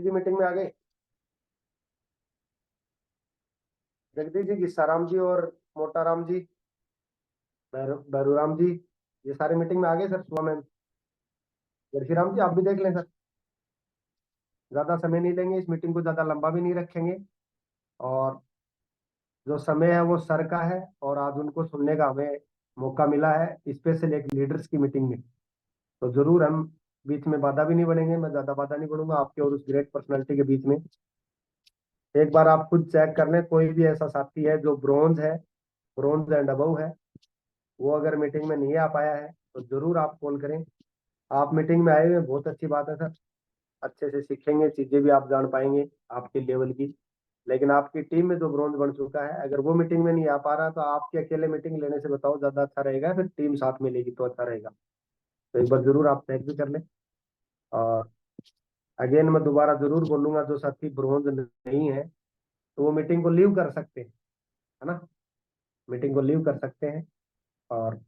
जी meeting में आ गए? जगदीश जी, गिस्साराम जी और मोटाराम जी, भैरूराम जी, ये सारे मीटिंग में आ गए सर सुबह में। जर्सीराम जी आप भी देख लें सर, ज्यादा समय नहीं लेंगे, इस मीटिंग को ज्यादा लंबा भी नहीं रखेंगे। और जो समय है वो सर का है, और आज उनको सुनने का हमें मौका मिला है, स्पेशल एक लीडर्स की मीटिंग में। तो जरूर हम बीच में बाधा भी नहीं बढ़ेंगे, मैं ज्यादा बाधा नहीं बढ़ूंगा आपके और उस ग्रेट पर्सनालिटी के बीच में। एक बार आप खुद चेक कर लें, कोई भी ऐसा साथी है जो ब्रॉन्ज है, ब्रॉन्ज एंड अबव है, वो अगर मीटिंग में नहीं आ पाया है तो जरूर आप कॉल करें। आप मीटिंग में आए हुए हैं, बहुत अच्छी बात है सर, अच्छे से सीखेंगे, चीजें भी आप जान पाएंगे आपके लेवल की। लेकिन आपकी टीम में जो ब्रॉन्ज बन चुका है, अगर वो मीटिंग में नहीं आ पा रहा तो आपके अकेले मीटिंग लेने से बताओ ज्यादा अच्छा रहेगा, फिर टीम साथ में लेगी तो अच्छा रहेगा। तो एक बार जरूर आप चेक भी कर लें। और अगेन मैं दोबारा जरूर बोलूंगा, जो साथी ब्रॉन्ज नहीं है तो वो मीटिंग को लीव कर सकते हैं, है ना, मीटिंग को लीव कर सकते हैं। और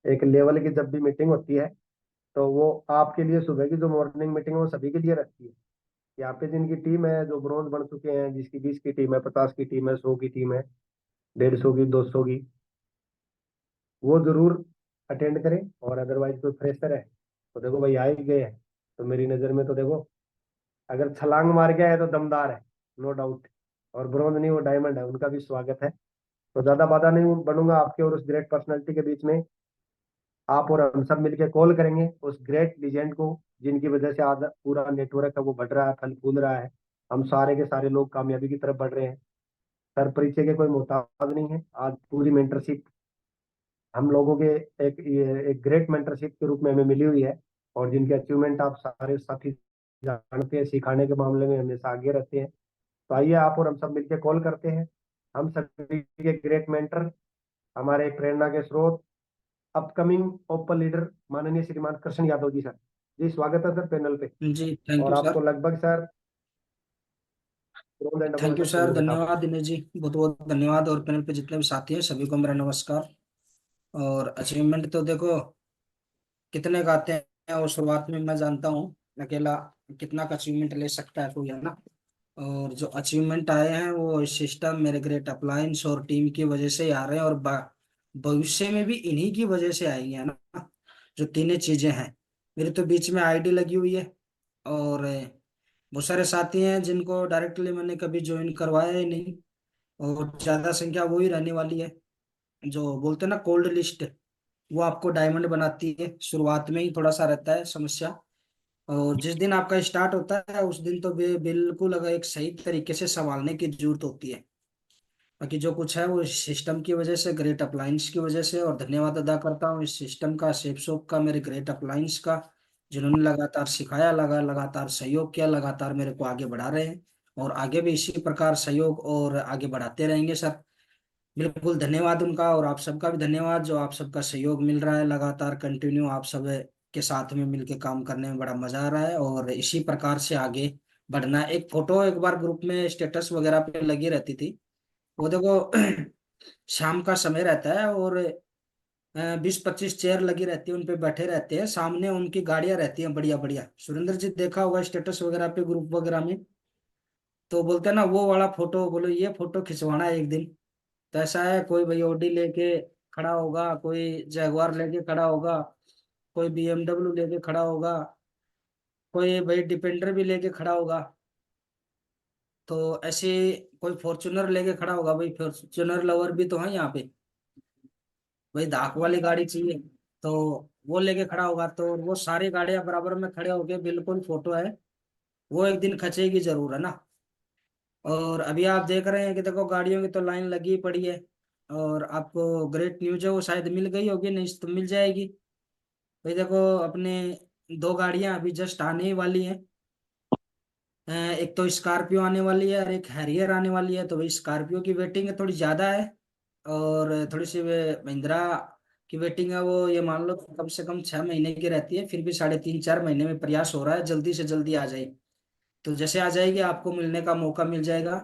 एक लेवल की जब भी मीटिंग होती है तो वो आपके लिए, सुबह की जो मॉर्निंग मीटिंग है वो सभी के लिए रहती है। यहाँ पे जिनकी टीम है, जो ब्रॉन्ज बन चुके हैं, जिसकी 20 की टीम है, 50 की टीम है, 100 की टीम है, 150 की, 200 की, वो जरूर अटेंड करें। और अदरवाइज कोई फ्रेशर है तो देखो भाई आ ही गए हैं, तो मेरी नज़र में तो देखो, अगर छलांग मार गया है तो दमदार है, नो डाउट। और ब्रॉन्ज नहीं, वो डायमंड है, उनका भी स्वागत है। तो ज्यादा बाधा नहीं बनूंगा आपके और उस ग्रेट पर्सनैलिटी के बीच में। आप और हम सब मिलकर कॉल करेंगे उस ग्रेट लीजेंड को, जिनकी वजह से आज पूरा नेटवर्क है वो बढ़ रहा है, फल फूल रहा है, हम सारे के सारे लोग कामयाबी की तरफ बढ़ रहे हैं। सर परिचय के कोई मोहताज नहीं है, आज पूरी मेंटरशिप हम लोगों के एक ग्रेट मेंटरशिप के रूप में हमें मिली हुई है। और जिनके अचीवमेंट आप सारे साथी जानते हैं, सिखाने के मामले में हमेशा आगे रहते हैं। तो आइए आप और हम सब मिलकर कॉल करते हैं, हम सभी के ग्रेट मेंटर, हमारे प्रेरणा के स्रोत, अपकमिंग ओपन लीडर माननीय श्रीमान कृष्ण यादव जी। सर जी स्वागत है सर पैनल पे। जी थैंक और यू आपको सर। लगभग sir bronze and above thank you तक चाहिए सर, बेटा आपको। धन्यवाद दिनेश जी, बहुत बहुत धन्यवाद। और पैनल पे जितने भी साथी हैं सभी को मेरा नमस्कार। और अचीवमेंट तो देखो कितने का आते हैं, और शुरुआत में मैं जानता हूँ अकेला कितना का अचीवमेंट ले सकता है कोई, है ना। और जो अचीवमेंट आए हैं वो सिस्टम, मेरे ग्रेट अप्लायंस और टीम की वजह से ही आ रहे हैं, और भविष्य में भी इन्हीं की वजह से आएंगे, है ना। जो तीनों चीजें हैं, मेरी तो बीच में आईडी लगी हुई है, और बहुत सारे साथी हैं जिनको डायरेक्टली मैंने कभी ज्वाइन करवाया ही नहीं, और ज्यादा संख्या वो ही रहने वाली है। जो बोलते हैं ना कोल्ड लिस्ट, वो आपको डायमंड बनाती है, शुरुआत में ही थोड़ा सा रहता है समस्या। और जिस दिन आपका स्टार्ट होता है उस दिन तो बिल्कुल अगर एक सही तरीके से संभालने की जरूरत होती है। बाकी जो कुछ है वो इस सिस्टम की वजह से, ग्रेट अप्लायंस की वजह से। और धन्यवाद अदा करता हूँ इस सिस्टम का, सेफ शॉप का, मेरे ग्रेट अप्लायंस का, जिन्होंने लगातार सिखाया, लगातार सहयोग किया, लगातार मेरे को आगे बढ़ा रहे हैं, और आगे भी इसी प्रकार सहयोग और आगे बढ़ाते रहेंगे सर। बिल्कुल धन्यवाद उनका, और आप सबका भी धन्यवाद जो आप सबका सहयोग मिल रहा है लगातार कंटिन्यू। आप सब के साथ में मिलके काम करने में बड़ा मजा आ रहा है, और इसी प्रकार से आगे बढ़ना। एक फोटो एक बार ग्रुप में स्टेटस वगैरह पे लगी रहती थी, वो देखो शाम का समय रहता है, और 20-25 चेयर लगी रहती है, उन पे बैठे रहते हैं, सामने उनकी गाड़ियां रहती हैं बढ़िया बढ़िया। सुरेंद्र जी देखा होगा स्टेटस वगैरह पे, ग्रुप वगैरह में। तो बोलते हैं ना वो वाला फोटो, बोलो ये फोटो खिंचवाना है एक दिन। तो ऐसा है, कोई भाई ऑडी लेके खड़ा होगा, कोई जैगवार लेके खड़ा होगा, कोई BMW लेके खड़ा होगा, कोई भाई डिपेंडर भी लेके खड़ा होगा। तो ऐसे कोई फॉर्चुनर लेके खड़ा होगा, भाई फॉर्चुनर लवर भी तो है यहाँ पे, भाई धाक वाली गाड़ी चाहिए, तो वो लेके खड़ा होगा। तो वो सारी गाड़ियां बराबर में खड़े होके बिल्कुल फोटो है, वो एक दिन खचेगी जरूर, है ना। और अभी आप देख रहे हैं कि देखो गाड़ियों की तो लाइन लगी पड़ी है। और आपको ग्रेट न्यूज है, वो शायद मिल गई होगी, नहीं तो मिल जाएगी। भाई देखो अपने दो गाड़ियां अभी जस्ट आने ही वाली हैं। एक तो स्कॉर्पियो आने वाली है और एक हैरियर आने वाली है। तो भाई स्कॉर्पियो की वेटिंग है थोड़ी ज्यादा है, और थोड़ी सी महिंद्रा की वेटिंग है, वो ये मान लो कम से कम 6 महीने की रहती है, फिर भी 3.5-4 महीने में प्रयास हो रहा है जल्दी से जल्दी आ जाए। तो जैसे आ जाएगी आपको मिलने का मौका मिल जाएगा।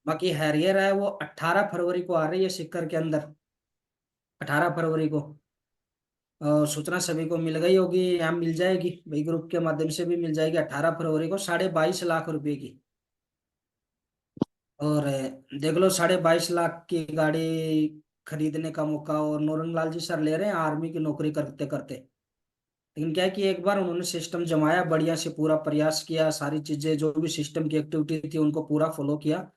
बाकी हैरियर है वो 18 फरवरी को आ रही है सिक्कर के अंदर, 18 फरवरी को। और सूचना सभी को मिल गई होगी, यहाँ मिल जाएगी भाई, ग्रुप के माध्यम से भी मिल जाएगी। 18 फरवरी को 22.5 लाख रुपए की। और देख लो, 22.5 लाख की गाड़ी खरीदने का मौका, और नौरंग लाल जी सर ले रहे हैं आर्मी की नौकरी करते करते। लेकिन क्या है कि एक बार उन्होंने सिस्टम जमाया, बढ़िया से पूरा प्रयास किया, सारी चीजें जो भी सिस्टम की एक्टिविटी थी उनको पूरा फॉलो किया।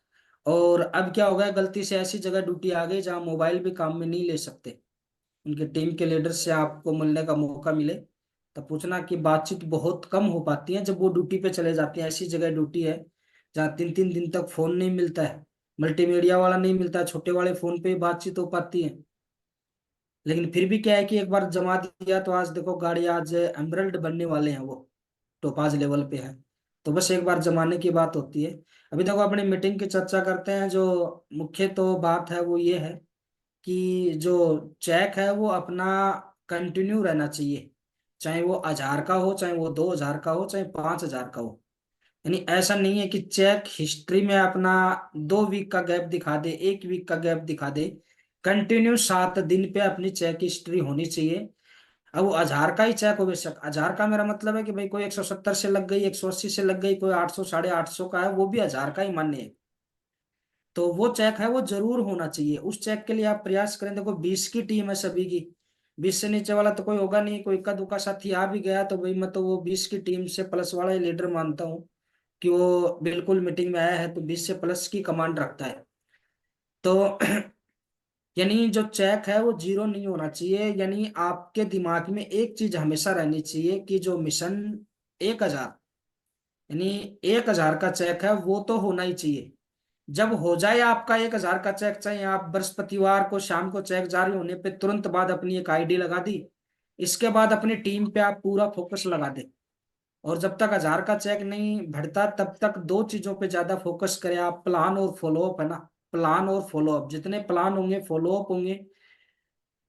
और अब क्या हो गया, गलती से ऐसी जगह ड्यूटी आ गई जहाँ मोबाइल भी काम में नहीं ले सकते। उनके टीम के लीडर से आपको मिलने का मौका मिले तो पूछना कि बातचीत बहुत कम हो पाती है जब वो ड्यूटी पे चले जाते हैं। ऐसी जगह ड्यूटी है जहाँ 3 3 दिन तक फोन नहीं मिलता है, मल्टीमीडिया वाला नहीं मिलता है, छोटे वाले फोन पे ही बातचीत हो पाती है। लेकिन फिर भी क्या है कि एक बार जमा दिया तो आज देखो गाड़ी आज एमरल्ड बनने वाले हैं, वो टोपाज लेवल पे है। तो बस एक बार जमाने की बात होती है। अभी देखो अपनी मीटिंग की चर्चा करते हैं। जो मुख्य तो बात है वो ये है कि जो चेक है वो अपना कंटिन्यू रहना चाहिए, चाहे वो 1,000 का हो, चाहे वो 2,000 का हो, चाहे 5,000 का हो। यानी ऐसा नहीं है कि चेक हिस्ट्री में अपना 2 वीक का गैप दिखा दे, 1 वीक का गैप दिखा दे। कंटिन्यू 7 दिन पे अपनी चेक हिस्ट्री होनी चाहिए। अब वो 1,000 का ही चेक हो, बेशक 1,000 का, मेरा मतलब है कि भाई कोई 170 से लग गई, 180 से लग गई, कोई 800 850 का है, वो भी 1,000 का ही मान्य है। तो वो चेक है वो जरूर होना चाहिए। उस चेक के लिए आप प्रयास करें। देखो 20 की टीम है सभी की, 20 से नीचे वाला तो कोई होगा नहीं। कोई इक्का दुक्का साथी आ भी गया तो भाई मैं तो वो 20 की टीम से प्लस वाला ही लीडर मानता हूँ कि वो बिल्कुल मीटिंग में आया है तो 20 से प्लस की कमांड रखता है। तो यानी जो चेक है वो जीरो नहीं होना चाहिए। यानी आपके दिमाग में एक चीज हमेशा रहनी चाहिए कि जो मिशन 1,000, यानी 1,000 का चेक है वो तो होना ही चाहिए। जब हो जाए आपका 1,000 का चेक, चाहे आप बृहस्पतिवार को शाम को चेक जारी होने पे तुरंत बाद अपनी एक आईडी लगा दी, इसके बाद अपनी टीम पे आप पूरा फोकस लगा दे। और जब तक 1,000 का चेक नहीं बढ़ता तब तक दो चीजों पे ज्यादा फोकस करें आप, प्लान और फॉलोअप, है ना। प्लान और फॉलोअप, जितने प्लान होंगे, फॉलोअप होंगे,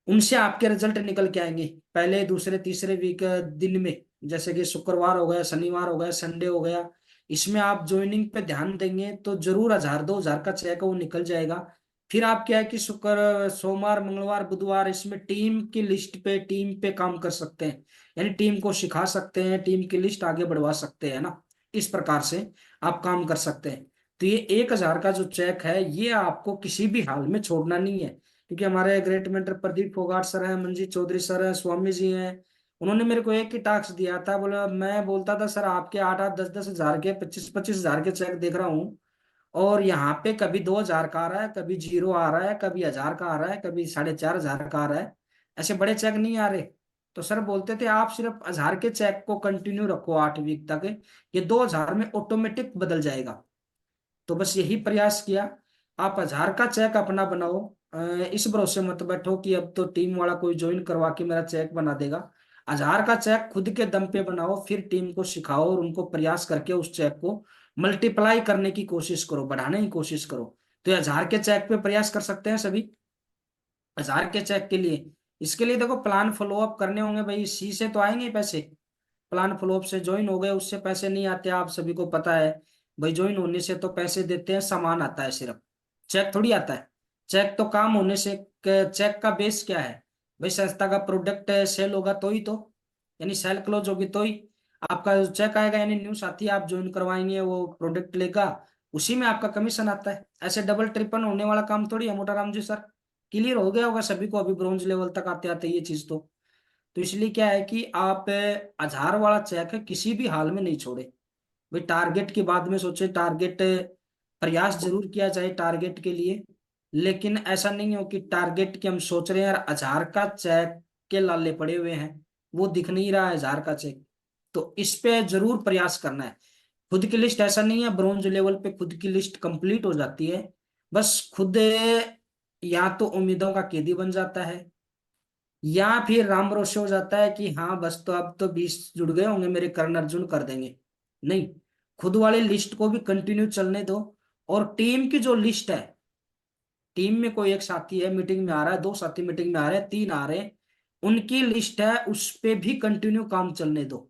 उनसे आपके रिजल्ट निकल के आएंगे पहले दूसरे तीसरे वीक दिन में। जैसे कि शुक्रवार हो गया, शनिवार हो गया, संडे हो गया, इसमें आप ज्वाइनिंग पे ध्यान देंगे तो जरूर 1,000 2,000 का चेक वो निकल जाएगा। फिर आप क्या है कि शुक्र सोमवार मंगलवार बुधवार इसमें टीम की लिस्ट पे, टीम पे काम कर सकते हैं। यानी टीम को सिखा सकते हैं, टीम की लिस्ट आगे बढ़वा सकते हैं ना। इस प्रकार से आप काम कर सकते हैं। तो ये 1,000 का जो चेक है ये आपको किसी भी हाल में छोड़ना नहीं है। क्योंकि हमारे great mentor Pradeep Phogat sir हैं, मंजीत चौधरी सर हैं, स्वामी जी हैं। उन्होंने मेरे को एक ही टास्क दिया था, बोला मैं बोलता था सर आपके 8 8 10 10 हजार के 25 25 हजार के चेक देख रहा हूँ, और यहाँ पे कभी 2,000 का आ रहा है, कभी जीरो आ रहा है, कभी 1,000 का आ रहा है, कभी 4,500 का आ रहा है, ऐसे बड़े चेक नहीं आ रहे। तो सर बोलते थे आप सिर्फ 1,000 के चेक को कंटिन्यू रखो 8 वीक तक, ये 2,000 में ऑटोमेटिक बदल जाएगा। तो बस यही प्रयास किया। आप 1,000 का चेक अपना बनाओ। इस भरोसे मत बैठो कि अब तो टीम वाला कोई ज्वाइन करवा के मेरा चेक बना देगा। 1,000 का चेक खुद के दम पे बनाओ, फिर टीम को सिखाओ और उनको प्रयास करके उस चेक को मल्टीप्लाई करने की कोशिश करो, बढ़ाने की कोशिश करो। तो 1,000 के चेक पे प्रयास कर सकते हैं सभी। 1,000 के चेक के लिए, इसके लिए देखो प्लान फॉलोअप करने होंगे भाई, सी से तो आएंगे ही पैसे। प्लान फ्लोप से ज्वाइन हो गए उससे पैसे नहीं आते, आप सभी को पता है। भाई ज्वाइन होने से तो पैसे देते हैं, सामान आता है सिर्फ, चेक थोड़ी आता है। चेक तो काम होने से, चेक का बेस क्या है भाई, संस्था का प्रोडक्ट सेल होगा तो ही तो, यानी सेल क्लोज होगी तो ही आपका चेक आएगा। यानी न्यू साथी आप ज्वाइन करवाएंगे वो प्रोडक्ट लेगा, उसी में आपका कमीशन आता है। ऐसे डबल ट्रिपल होने वाला काम थोड़ी है। मोटाराम जी सर, क्लियर हो गया होगा सभी को अभी ब्रॉन्ज लेवल तक आते आते ये चीज तो इसलिए क्या है कि आप 1,000 वाला चेक है किसी भी हाल में नहीं छोड़े। भाई टारगेट के बाद में सोचे, टारगेट प्रयास जरूर किया जाए टारगेट के लिए, लेकिन ऐसा नहीं हो कि टारगेट के हम सोच रहे हैं यार 1,000 का चेक के लाले पड़े हुए हैं, वो दिख नहीं रहा है 1,000 का चेक। तो इस पे जरूर प्रयास करना है। खुद की लिस्ट ऐसा नहीं है ब्रॉन्ज लेवल पे खुद की लिस्ट कंप्लीट हो जाती है, बस खुद या तो उम्मीदों का कैदी बन जाता है, या फिर राम भरोसे हो जाता है कि हाँ बस तो अब तो 20 जुड़ गए होंगे मेरे, कर्ण अर्जुन कर देंगे। नहीं, खुद वाली लिस्ट को भी कंटिन्यू चलने दो। और टीम की जो लिस्ट है, टीम में कोई एक साथी है मीटिंग में आ रहा है, 2 साथी मीटिंग में आ रहे हैं, 3 आ रहे हैं, उनकी लिस्ट है उस पे भी कंटिन्यू काम चलने दो।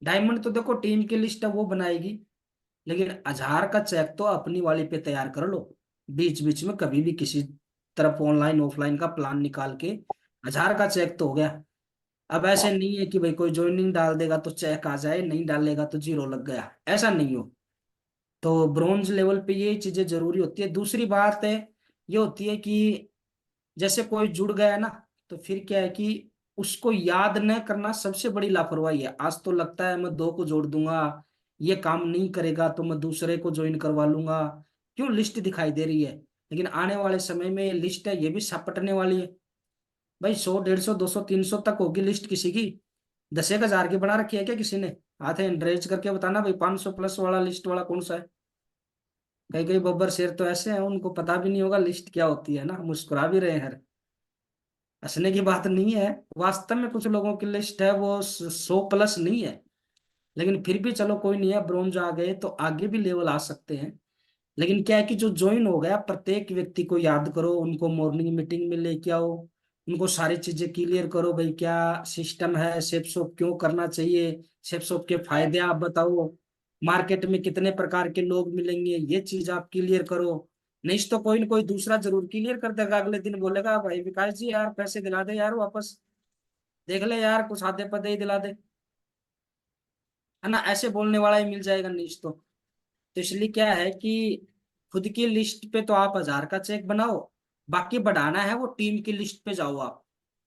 डायमंड तो देखो टीम की लिस्ट है वो बनाएगी, लेकिन 1,000 का चेक तो अपनी वाली पे तैयार कर लो। बीच बीच में कभी भी किसी तरफ ऑनलाइन ऑफलाइन का प्लान निकाल के 1,000 का चेक तो हो गया। अब ऐसे नहीं है कि भाई कोई ज्वाइनिंग डाल देगा तो चेक आ जाए, नहीं डालेगा तो जीरो लग गया, ऐसा नहीं हो। तो ब्रॉन्ज लेवल पे ये चीजें जरूरी होती है। दूसरी बात है ये होती है कि जैसे कोई जुड़ गया ना, तो फिर क्या है कि उसको याद न करना सबसे बड़ी लापरवाही है। आज तो लगता है मैं दो को जोड़ दूंगा, ये काम नहीं करेगा तो मैं दूसरे को ज्वाइन करवा लूंगा, क्यों लिस्ट दिखाई दे रही है। लेकिन आने वाले समय में ये लिस्ट है, ये भी सपटने वाली है भाई। 100 150 200 300 तक होगी लिस्ट किसी की। 10 1 हजार की बना रखी है क्या किसी ने? हाथ है रेज करके बताना भाई, 500 प्लस वाला लिस्ट वाला कौन सा है। कई कई बब्बर शेर तो ऐसे हैं उनको पता भी नहीं होगा लिस्ट क्या होती है ना, मुस्कुरा भी रहे हैं। हंसने की बात नहीं है, वास्तव में कुछ लोगों की लिस्ट है वो 100 प्लस नहीं है। लेकिन फिर भी चलो कोई नहीं है, ब्रोंज आ गए तो आगे भी लेवल आ सकते हैं। लेकिन क्या है कि जो ज्वाइन हो गया, प्रत्येक व्यक्ति को याद करो, उनको मॉर्निंग मीटिंग में लेके आओ, उनको सारी चीजें क्लियर करो भाई, क्या सिस्टम है, सेप शॉप क्यों करना चाहिए, सेप शॉप के फायदे आप बताओ, मार्केट में कितने प्रकार के लोग मिलेंगे, ये चीज आप क्लियर करो। नहीं तो कोई ना कोई दूसरा जरूर क्लियर कर देगा, अगले दिन बोलेगा भाई विकास जी यार पैसे दिला दे यार वापस, देख ले यार कुछ आधे पदे ही दिला दे, है ना, ऐसे बोलने वाला ही मिल जाएगा नीच तो इसलिए क्या है कि खुद की लिस्ट पे तो आप 1000 का चेक बनाओ, बाकी बढ़ाना है वो टीम की लिस्ट पे जाओ आप,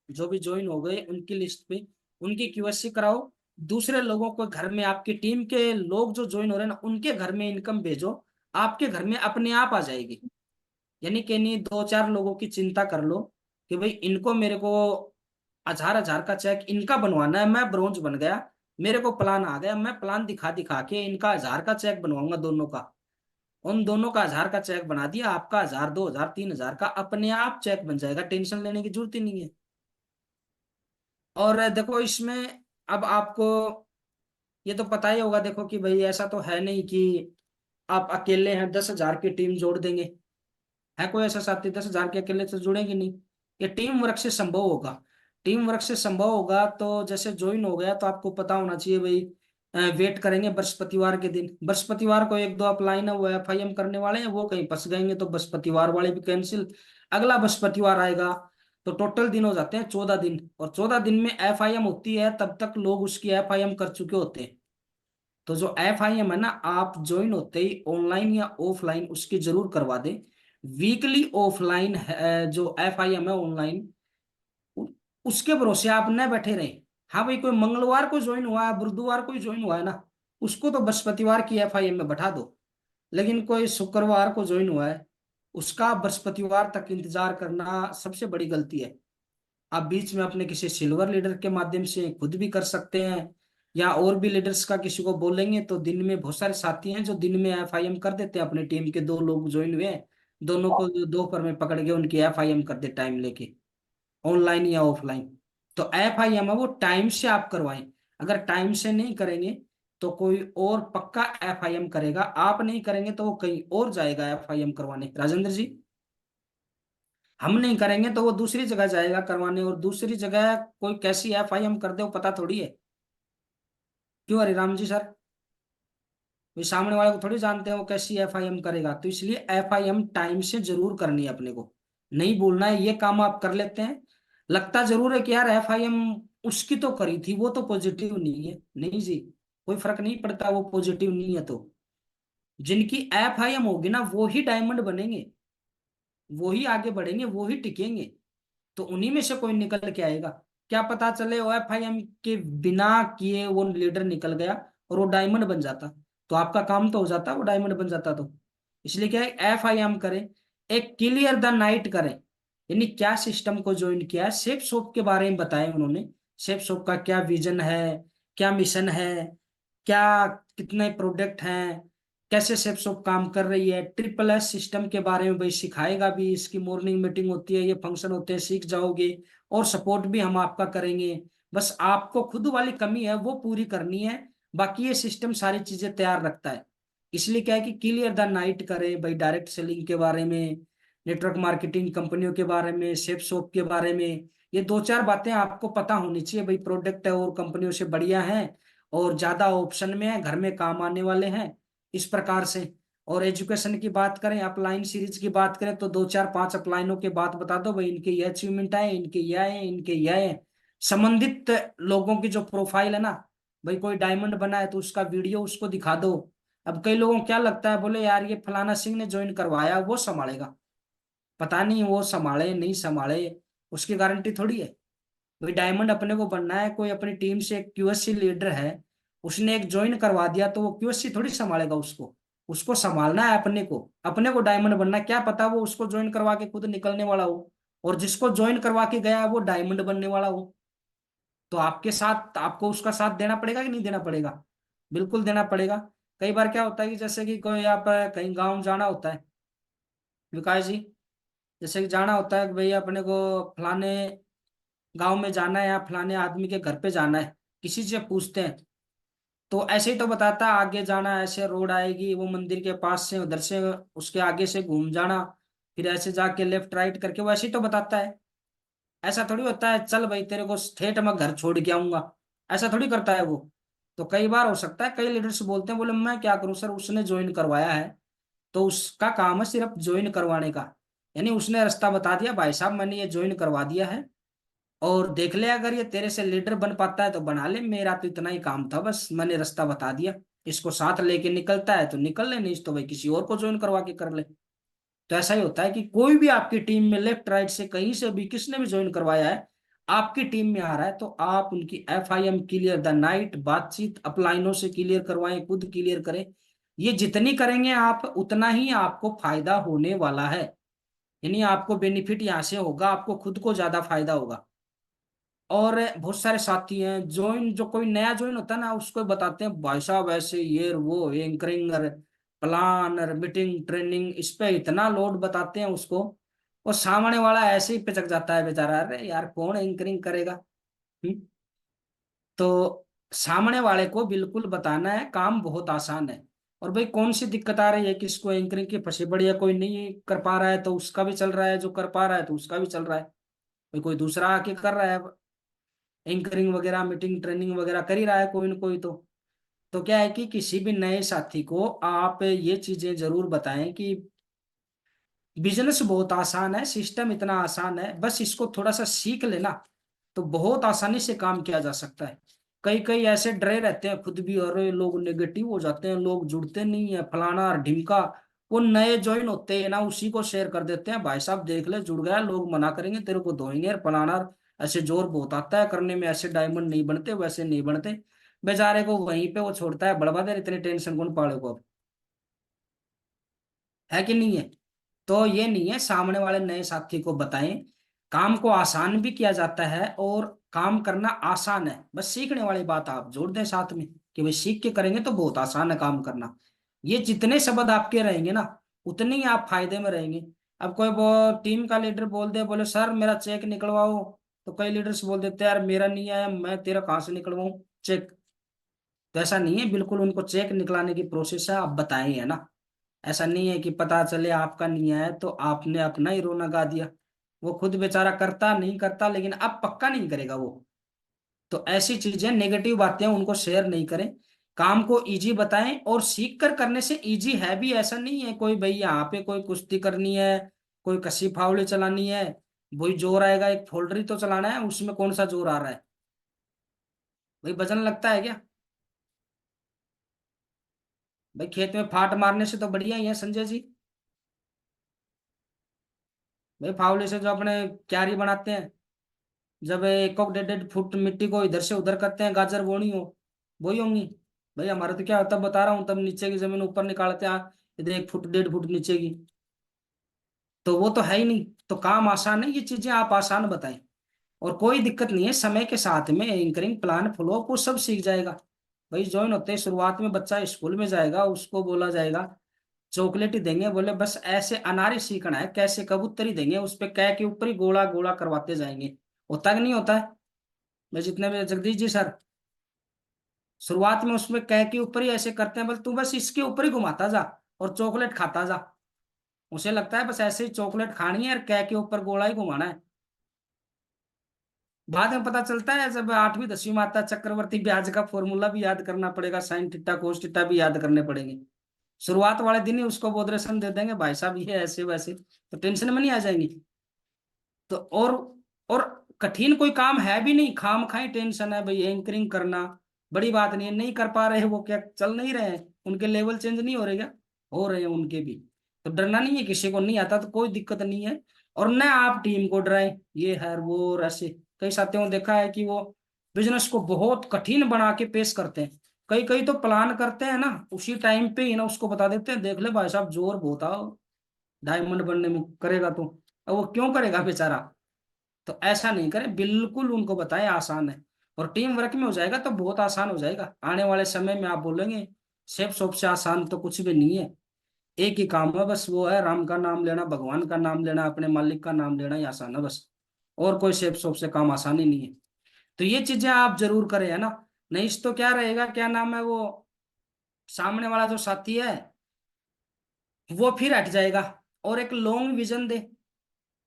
जो भी ज्वाइन हो गए उनकी लिस्ट पे उनकी क्यूएससी कराओ। दूसरे लोगों को घर में, आपकी टीम के लोग जो ज्वाइन हो रहे हैं ना उनके घर में इनकम भेजो, आपके घर में अपने आप आ जाएगी। यानी कि नहीं 2 4 लोगों की चिंता कर लो कि भाई इनको मेरे को 1000 1000 का चेक इनका बनवाना है, मैं ब्रोंज बन गया, मेरे को प्लान आ गया, मैं प्लान दिखा दिखा के इनका 1000 का चेक बनवाऊंगा दोनों का। उन दोनों का 1000 का चेक बना दिया, आपका 1000 2000 3000 का अपने आप चेक बन जाएगा, टेंशन लेने की जरूरत ही नहीं है। और देखो इसमें अब आपको ये तो पता ही होगा देखो कि भाई ऐसा तो है नहीं कि आप अकेले हैं 10 हजार की टीम जोड़ देंगे। है कोई ऐसा साथी 10 हजार के अकेले से जुड़ेगी नहीं, ये टीम वर्क से संभव होगा। टीम वर्क से संभव होगा तो जैसे ज्वाइन हो गया तो आपको पता होना चाहिए भाई, वेट करेंगे बृहस्पतिवार के दिन, बृहस्पतिवार को एक दो अप्लाई ना वो एफआईएम करने वाले हैं, वो कहीं फंस गएंगे तो बृहस्पतिवार वाले भी कैंसिल, अगला बृहस्पतिवार आएगा। तो टोटल दिन हो जाते हैं 14 दिन, और 14 दिन में एफआईएम होती है तब तक लोग उसकी एफआईएम कर चुके होते हैं। तो जो एफआईएम है ना, आप ज्वाइन होते ही ऑनलाइन या ऑफलाइन उसकी जरूर करवा दें। वीकली ऑफलाइन है जो एफआईएम है ऑनलाइन, उसके भरोसे आप न बैठे रहें। हाँ भाई कोई मंगलवार को ज्वाइन हुआ है, बुधवार को ज्वाइन हुआ है ना, उसको तो बृहस्पतिवार की एफआईएम में बैठा दो। लेकिन कोई शुक्रवार को ज्वाइन हुआ है, उसका बृहस्पतिवार तक इंतजार करना सबसे बड़ी गलती है। आप बीच में अपने किसी सिल्वर लीडर के माध्यम से खुद भी कर सकते हैं, या और भी लीडर्स का किसी को बोलेंगे तो दिन में बहुत सारे साथी हैं जो दिन में एफआईएम कर देते हैं, अपनी टीम के 2 लोग ज्वाइन हुए हैं, दोनों को दोपहर में पकड़ के उनकी एफआईएम कर दे टाइम लेके, ऑनलाइन या ऑफलाइन। तो एफआईएम है वो टाइम से आप करवाएं। अगर टाइम से नहीं करेंगे तो कोई और पक्का एफआईएम करेगा, आप नहीं करेंगे तो वो कहीं और जाएगा एफआईएम करवाने, राजेंद्र जी। हम नहीं करेंगे तो वो दूसरी जगह जाएगा करवाने, और दूसरी जगह कोई कैसी एफआईएम कर दे वो पता थोड़ी है। क्यों हरिराम जी सर, वे सामने वाले को थोड़ी जानते हैं वो कैसी एफआईएम करेगा। तो इसलिए एफआईएम टाइम से जरूर करनी है अपने को, नहीं बोलना है ये काम आप कर लेते हैं। लगता जरूर है कि यार एफआईएम उसकी तो करी थी, वो तो पॉजिटिव नहीं है, नहीं जी, कोई फर्क नहीं पड़ता वो पॉजिटिव नहीं है तो। जिनकी एफआईएम होगी ना वो ही डायमंड बनेंगे, वो ही आगे बढ़ेंगे, वो ही टिकेंगे। तो उन्हीं में से कोई निकल के आएगा। क्या पता चले ओएफआईएम के बिना किए वो लीडर निकल गया और वो डायमंड बन जाता, तो आपका काम तो हो जाता, वो डायमंड बन जाता। तो इसलिए क्या है, एफआईएम करें, एक क्लियर द नाइट करें, यानी क्या सिस्टम को ज्वाइन किया है, सेफ शॉप के बारे में बताया उन्होंने, सेफ शॉप का क्या विजन है, क्या मिशन है, क्या कितने प्रोडक्ट हैं, कैसे सेप्सोप काम कर रही है, ट्रिपल एस सिस्टम के बारे में भाई सिखाएगा भी, इसकी मॉर्निंग मीटिंग होती है, ये फंक्शन होते हैं, सीख जाओगे, और सपोर्ट भी हम आपका करेंगे। बस आपको खुद वाली कमी है वो पूरी करनी है, बाकी ये सिस्टम सारी चीजें तैयार रखता है। इसलिए क्या है कि क्लियर द नाइट करें भाई, डायरेक्ट सेलिंग के बारे में, नेटवर्क मार्केटिंग कंपनियों के बारे में, सेप शॉप के बारे में, ये 2 4 बातें आपको पता होनी चाहिए भाई, प्रोडक्ट है और कंपनियों से बढ़िया है और ज्यादा ऑप्शन में है, घर में काम आने वाले हैं, इस प्रकार से। और एजुकेशन की बात करें, अपलाइन सीरीज की बात करें तो 2 4 5 अपलाइनों के बात बता दो भाई, इनके ये अचीवमेंट आए, इनके ये आए, इनके ये आए, संबंधित लोगों की जो प्रोफाइल है ना, भाई कोई डायमंड बना है तो उसका वीडियो उसको दिखा दो। अब कई लोगों को क्या लगता है, बोले यार ये फलाना सिंह ने ज्वाइन करवाया, वो संभालेगा। पता नहीं वो संभाले नहीं संभाले, उसकी गारंटी थोड़ी है। भाई डायमंड अपने को बनना है, कोई अपनी टीम से एक क्यूएससी लीडर है, उसने एक ज्वाइन करवा दिया तो वो क्यूएससी थोड़ी संभालेगा उसको। उसको संभालना है अपने को, अपने को डायमंड बनना है। क्या पता वो उसको ज्वाइन करवा के खुद निकलने वाला हो, और जिसको ज्वाइन करवा के गया है वो डायमंड बनने वाला हो। तो आपके साथ आपको उसका साथ देना पड़ेगा कि नहीं देना पड़ेगा? बिल्कुल देना पड़ेगा। कई बार क्या होता है कि जैसे कि कोई आप कहीं गाँव जाना होता है विकास जी, जैसे कि जाना होता है कि भैया अपने को फलाने गांव में जाना है या फलाने आदमी के घर पे जाना है, किसी से पूछते हैं तो ऐसे ही तो बताता है आगे जाना है, ऐसे रोड आएगी, वो मंदिर के पास से उधर से उसके आगे से घूम जाना, फिर ऐसे जाके लेफ्ट राइट करके, वो ऐसे ही तो बताता है। ऐसा थोड़ी होता है चल भाई तेरे को ठेठ मैं घर छोड़ के आऊंगा, ऐसा थोड़ी करता है वो। तो कई बार हो सकता है कई लीडर्स बोलते हैं, बोले मैं क्या करूं सर, उसने ज्वाइन करवाया है तो उसका काम है सिर्फ ज्वाइन करवाने का। यानी उसने रास्ता बता दिया, भाई साहब मैंने ये ज्वाइन करवा दिया है, और देख ले अगर ये तेरे से लीडर बन पाता है तो बना ले, मेरा तो इतना ही काम था, बस मैंने रास्ता बता दिया। इसको साथ लेके निकलता है तो निकल ले, नहीं तो भाई किसी और को ज्वाइन करवा के कर ले। तो ऐसा ही होता है कि कोई भी आपकी टीम में लेफ्ट राइट से कहीं से भी किसने भी ज्वाइन करवाया है, आपकी टीम में आ रहा है, तो आप उनकी FIM क्लियर द नाइट, बातचीत अपलाइनों से क्लियर करवाएं, खुद क्लियर करें। ये जितनी करेंगे आप उतना ही आपको फायदा होने वाला है। यानी आपको बेनिफिट यहाँ से होगा, आपको खुद को ज्यादा फायदा होगा। और बहुत सारे साथी हैं ज्वाइन, जो कोई नया ज्वाइन होता है ना उसको बताते हैं भाई साहब ऐसे ये वो एंकरिंग प्लान मीटिंग ट्रेनिंग, इस पे इतना लोड बताते हैं उसको, और सामने वाला ऐसे ही पिचक जाता है बेचारा, अरे यार कौन एंकरिंग करेगा। हम्म? तो सामने वाले को बिल्कुल बताना है काम बहुत आसान है। और भाई कौन सी दिक्कत आ रही है, किसको एंकरिंग की फंसी पड़ी है, कोई नहीं कर पा रहा है तो उसका भी चल रहा है, जो कर पा रहा है तो उसका भी चल रहा है। भाई कोई दूसरा आके कर रहा है एंकरिंग वगैरह, मीटिंग ट्रेनिंग वगैरह कर ही रहा है कोई ना कोई। तो क्या है कि किसी भी नए साथी को आप ये चीजें जरूर बताएं कि बिजनेस बहुत आसान है, सिस्टम इतना आसान है, बस इसको थोड़ा सा सीख लेना तो बहुत आसानी से काम किया जा सकता है। कई कई ऐसे डरे रहते हैं खुद भी, और लोग नेगेटिव हो जाते हैं, लोग जुड़ते नहीं है फलाना और ढिमका। वो नए ज्वाइन होते हैं ना उसी को शेयर कर देते हैं, भाई साहब देख ले जुड़ गया, लोग मना करेंगे तेरे को धोएंगे और फलाना, ऐसे जोर बहुत आता है करने में, ऐसे डायमंड नहीं बनते वैसे नहीं बनते। बेचारे को वहीं पे वो छोड़ता है बर्बाद है, इतनी टेंशन कौन पाले को अब, है कि नहीं है? तो ये नहीं है, सामने वाले नए साथी को बताएं काम को आसान भी किया जाता है, और काम करना आसान है, बस सीखने वाली बात आप जोड़ दें साथ में कि भाई सीख के करेंगे तो बहुत आसान है काम करना। ये जितने शब्द आपके रहेंगे ना उतने ही आप फायदे में रहेंगे। अब कोई वो टीम का लीडर बोल दे, बोले सर मेरा चेक निकलवाओ, तो कई लीडर्स बोल देते हैं यार मेरा नहीं आया, मैं तेरा कहाँ से निकलवाऊं चेक। तो ऐसा नहीं है, बिल्कुल उनको चेक निकलाने की प्रोसेस है, आप बताएं है ना। ऐसा नहीं है कि पता चले आपका नहीं आया तो आपने अपना ही रोना गा दिया। वो खुद बेचारा करता नहीं करता, लेकिन अब पक्का नहीं करेगा वो। तो ऐसी चीजें नेगेटिव बातें उनको शेयर नहीं करें, काम को इजी बताएं, और सीख कर करने से इजी है भी, ऐसा नहीं है कोई भाई यहाँ पे कोई कुश्ती करनी है, कोई कसी फावड़े चलानी है, वही जोर आएगा, एक फोल्डर ही तो चलाना है, उसमें कौन सा जोर आ रहा है? भाई वजन लगता है क्या? भाई खेत में फाट मारने से तो बढ़िया ही है संजय जी। भाई फावड़े से जो अपने क्यारी बनाते हैं, जब 1 1 1.5 फुट मिट्टी को इधर से उधर करते हैं, गाजर बोनी हो वही होंगी। भाई हमारा तो क्या होता है बता रहा हूँ, तब नीचे की जमीन ऊपर निकालते हैं, इधर 1 फुट 1.5 फुट नीचे की, तो वो तो है ही नहीं। तो काम आसान है, ये चीजें आप आसान बताएं, और कोई दिक्कत नहीं है, समय के साथ में एंकरिंग प्लान फ्लो वो सब सीख जाएगा। भाई ज्वाइन होते हैं शुरुआत में बच्चा स्कूल में जाएगा, उसको बोला जाएगा चॉकलेट ही देंगे, बोले बस ऐसे अनारी सीखना है, कैसे कबूतरी देंगे उस पे कै के ऊपर ही गोला गोला करवाते जाएंगे। होता कि नहीं होता है? मैं जितने भी जगदीश जी सर, शुरुआत में उसमें कह के ऊपर ही ऐसे करते हैं, बस तू बस इसके ऊपर ही घुमाता जा और चॉकलेट खाता जा। उसे लगता है बस ऐसे ही चॉकलेट खानी है और कह के ऊपर गोला ही घुमाना है। बाद में पता चलता है जब 8वीं 10वीं में आता है, चक्रवर्ती ब्याज का फॉर्मूला भी याद करना पड़ेगा, साइन थीटा कोस थीटा भी याद करने पड़ेंगे। शुरुआत वाले दिन ही उसको बोधरेशन दे देंगे, भाई साहब ये ऐसे वैसे, तो टेंशन में नहीं आ जाएंगी। तो और कठिन कोई काम है भी नहीं, खाम खाई टेंशन है भाई, एंकरिंग करना बड़ी बात नहीं है, नहीं कर पा रहे वो क्या चल नहीं रहे हैं, उनके लेवल चेंज नहीं हो रहे क्या, हो रहे हैं उनके भी। तो डरना नहीं है, किसी को नहीं आता तो कोई दिक्कत नहीं है। और न आप टीम को डराए, ये है वो और ऐसे कई साथियों ने देखा है कि वो बिजनेस को बहुत कठिन बना के पेश करते हैं। कई कई तो प्लान करते हैं ना, उसी टाइम पे ही ना उसको बता देते हैं, देख ले भाई साहब जोर बहुत आओ डायमंड बनने में करेगा तो। अब वो क्यों करेगा बेचारा। तो ऐसा नहीं करे, बिल्कुल उनको बताएं आसान है। और टीम वर्क में हो जाएगा तो बहुत आसान हो जाएगा, आने वाले समय में आप बोलेंगे सेफ शॉप से आसान तो कुछ भी नहीं है। एक ही काम है बस, वो है राम का नाम लेना, भगवान का नाम लेना, अपने मालिक का नाम लेना ही आसान है बस। और कोई सेफ शॉप से काम आसान ही नहीं है। तो ये चीजें आप जरूर करें, है ना। नहीं तो क्या रहेगा, क्या नाम है वो, सामने वाला जो साथी है वो फिर हट जाएगा। और एक लॉन्ग विजन दे।